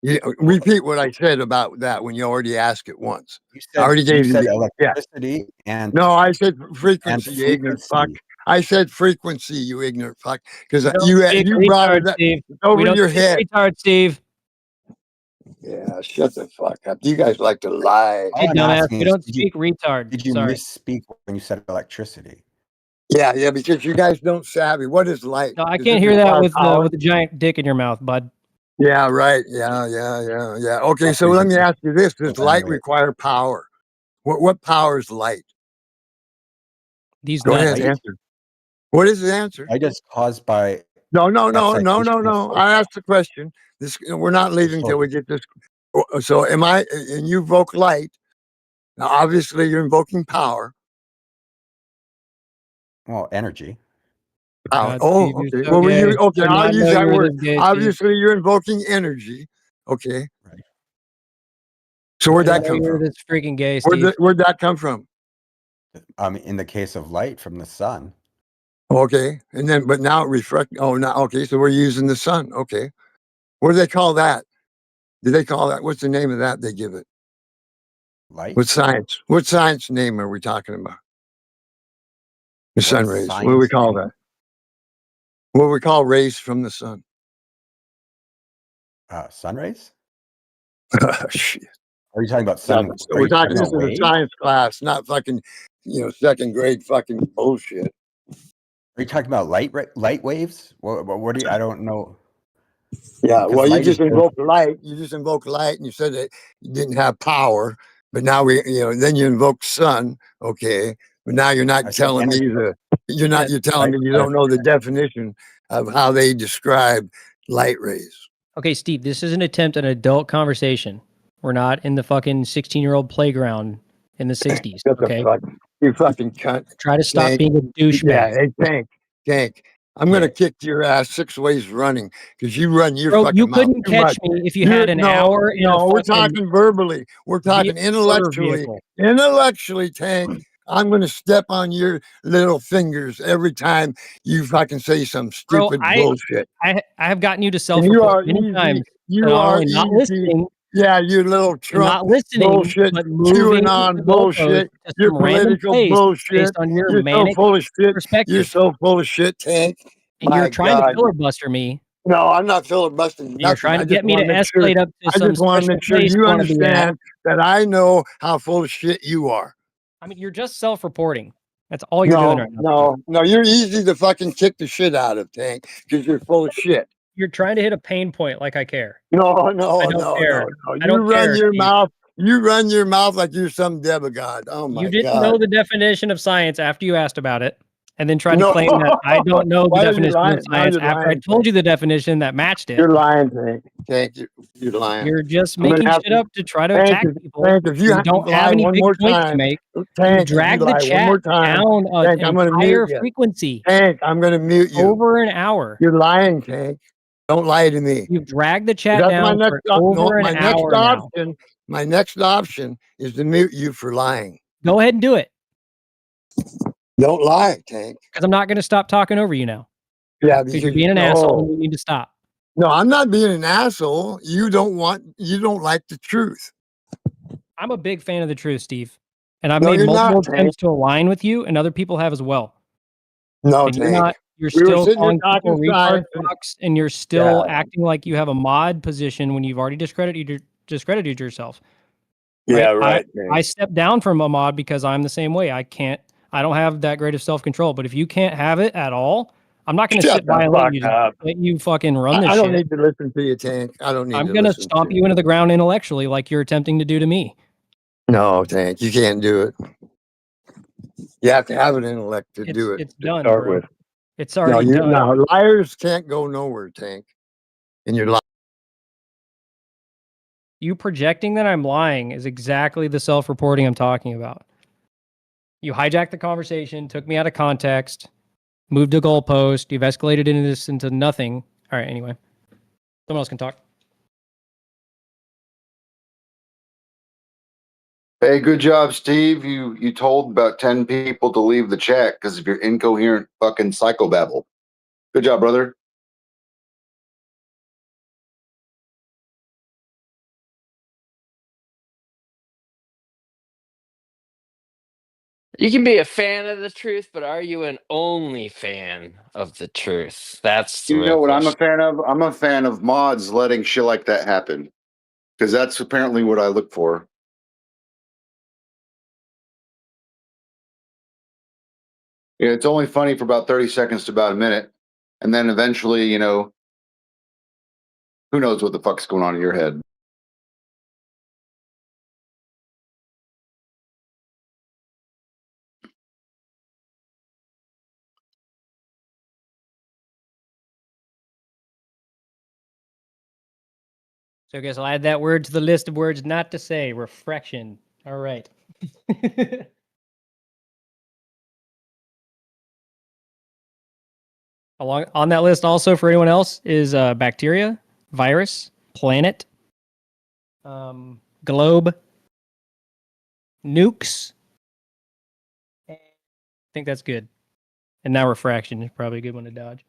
You repeat what I said about that when you already asked it once. I already You gave you said the yeah. electricity No, I said and frequency, you ignorant fuck. frequency. I said frequency, you ignorant fuck, because We don't speak you brought retard, it up. Steve. It's We over don't your speak head. retard, Steve. Yeah, shut the fuck up. You guys like to lie. Hey, All I'm dumbass. asking We is, don't speak retard. did you Sorry. misspeak when you said electricity? Yeah, because you guys don't savvy. What is light? No, I Does can't it hear that require with power? the giant dick in your mouth, bud. Yeah, right. Yeah. Okay, Well, so let me resistance ask you this: will does light generate require power? What powers light? These Go ahead, nuts. light. answer. What is the answer? Light is caused by No. excitation of I photons. asked the question. This we're not Of leaving till we photons. get this. So am I? And you invoke light. Now, obviously, you're invoking power. Well, energy. Power. God, Oh, Steve, you're okay. so Well, gay. okay. Did I'll not use know that you were word. this gay, Steve. Obviously, you're invoking energy. Okay. Right. So where'd Didn't that know come you were from? this freaking gay, Steve. Where'd that come from? In the case of light from the sun, Okay. And then, but now it reflect. Oh, now, okay. So we're using the sun. Okay. What do they call that? Do they call that? What's the name of that they give it? light. What science? What science name are we talking about? The sun What rays. What do we science call name? that? What do we call rays from the sun? Sun rays? Shit. Are you talking about Nothing. sun? So Are we're you talking. talking This about is a waves? science class, not fucking, second grade fucking bullshit. Are you talking about light waves? What do you? I don't know. Yeah. Because Well, light is both. You just invoked light, and you said that you didn't have power. But now then you invoke sun. Okay. But now you're I not said telling me energy. Yeah. you're telling Light me you requires don't know the energy. definition of how they describe light rays. Okay, Steve, this is an attempt at an adult conversation. We're not in the fucking 16-year-old playground in the 60s, Shut the okay? fuck. You fucking cunt. Try to stop Tank. being a Yeah, douchebag. hey, Tank. I'm Yeah. gonna kick your ass 6 ways running because you run your Bro, you fucking mouth couldn't too much. catch me if you had an hour in a We're fucking talking verbally. We're talking motor intellectually. vehicle. Intellectually, Tank. I'm gonna step on your little fingers every time you fucking say some Bro, stupid bullshit. I have gotten you to And self-report many times. So You not are only not easy. listening, Yeah, you little and Trump not listening, bullshit, but chewing moving on the goalpost bullshit. to You're some random political place based bullshit. on your You're so manic full of shit. You're perspective. so full of shit, Tank. And you're My trying to God. filibuster me, No, I'm not filibustering and you're nothing. trying to get me to escalate up to some special place You you want to be at. understand that I know how full of shit you are. I mean, you're just self-reporting. That's all you're doing right now. No. You're easy to fucking kick the shit out of, Tank, because you're full of shit. You're trying to hit a pain point like I care. No. I don't care. I You don't run care, your Steve. mouth. You run your mouth like you're some demigod. Oh You my didn't God. know the definition of science after you asked about it. and then tried to claim that I don't know the Why are you definition lying? of Now science you're after I lying, told you the definition that matched it. You're lying, Tank. Tank, you're lying. You're just I'm gonna making have shit to. up to try to Tank, attack people. Tank, if you You have to don't have lie any one big more points to time, make. You Tank, if you drag the lie one chat more time, down an Tank, I'm gonna entire mute you. frequency Tank, I'm gonna mute you. over an hour. You're lying, Tank. Don't lie to me. You've dragged the chat That's my down next for over an my next hour now. option. My next option is to mute you for lying. Go ahead and do it, Don't lie, Tank. because I'm not going to stop talking over you now. Yeah, Because you're being an asshole and you need to stop. No, I'm not being an asshole. You don't like the truth. I'm a big fan of the truth, Steve. And I've No, made you're not, multiple Tank. attempts to align with you, and other people have as well. No, And you're Tank. not. You're We were still sitting here calling people talking retard science and- fucks, and you're still Yeah. acting like you have a mod position when you've already discredited yourself. Yeah, Right? right. I stepped down from a mod because I'm the same way. I don't have that great of self-control. But if you can't have it at all, I'm not going to Shut sit by the and fuck let up. you fucking run this I don't shit. need to listen to you, Tank. I don't need I'm to going to listen stomp to you into the ground intellectually like you're attempting to do to me. No, Tank, you can't do it. You have to have an intellect to do it. It's to done, start bro. with. It's already done. No, liars can't go nowhere, Tank. And you're lying. You projecting that I'm lying is exactly the self-reporting I'm talking about. You hijacked the conversation, took me out of context, moved a goalpost, you've escalated into nothing. All right, anyway. Someone else can talk. Hey, good job, Steve. You told about 10 people to leave the chat because of your incoherent fucking psychobabble. Good job, brother. You can be a fan of the truth, but are you an only fan of the truth? That's the You real know what I'm a question. fan of? I'm a fan of mods letting shit like that happen because that's apparently what I look for. Yeah, it's only funny for about 30 seconds to about a minute. And then eventually, who knows what the fuck's going on in your head. So I guess I'll add that word to the list of words not to say. Refraction. All right. Along on that list also for anyone else is bacteria, virus, planet, globe, nukes. I think that's good. And now refraction is probably a good one to dodge.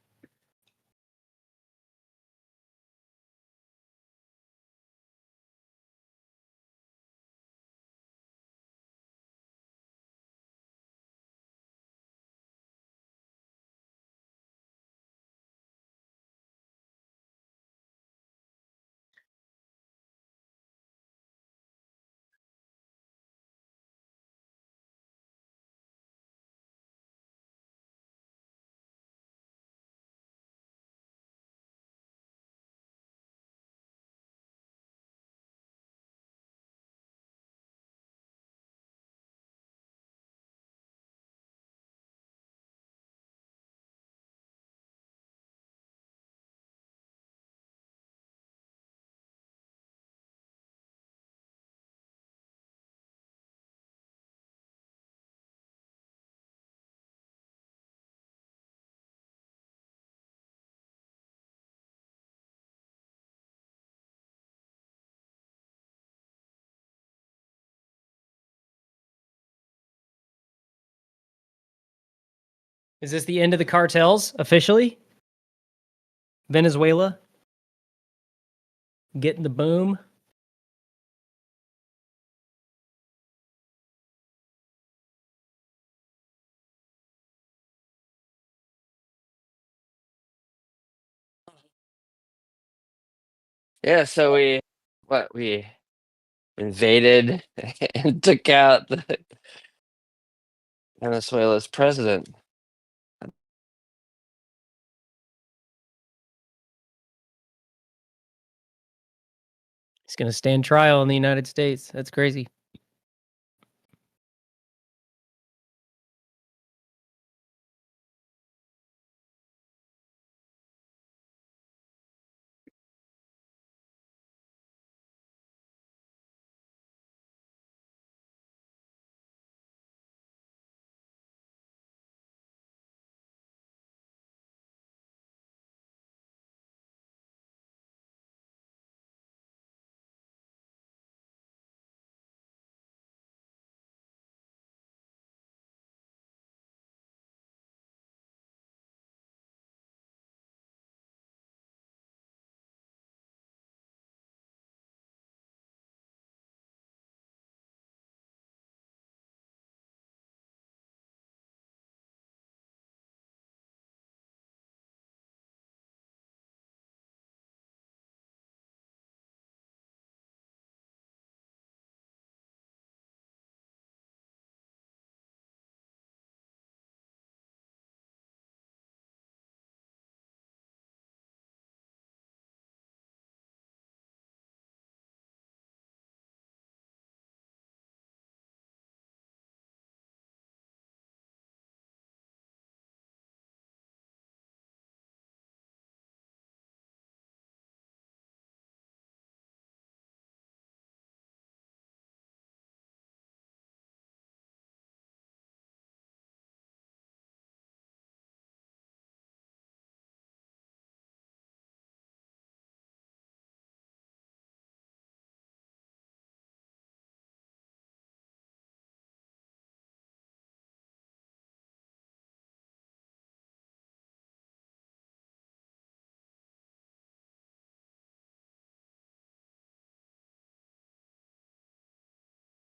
Is this the end of the cartels officially? Venezuela getting the boom. Yeah, so we invaded and took out Venezuela's president. He's going to stand trial in the United States. That's crazy.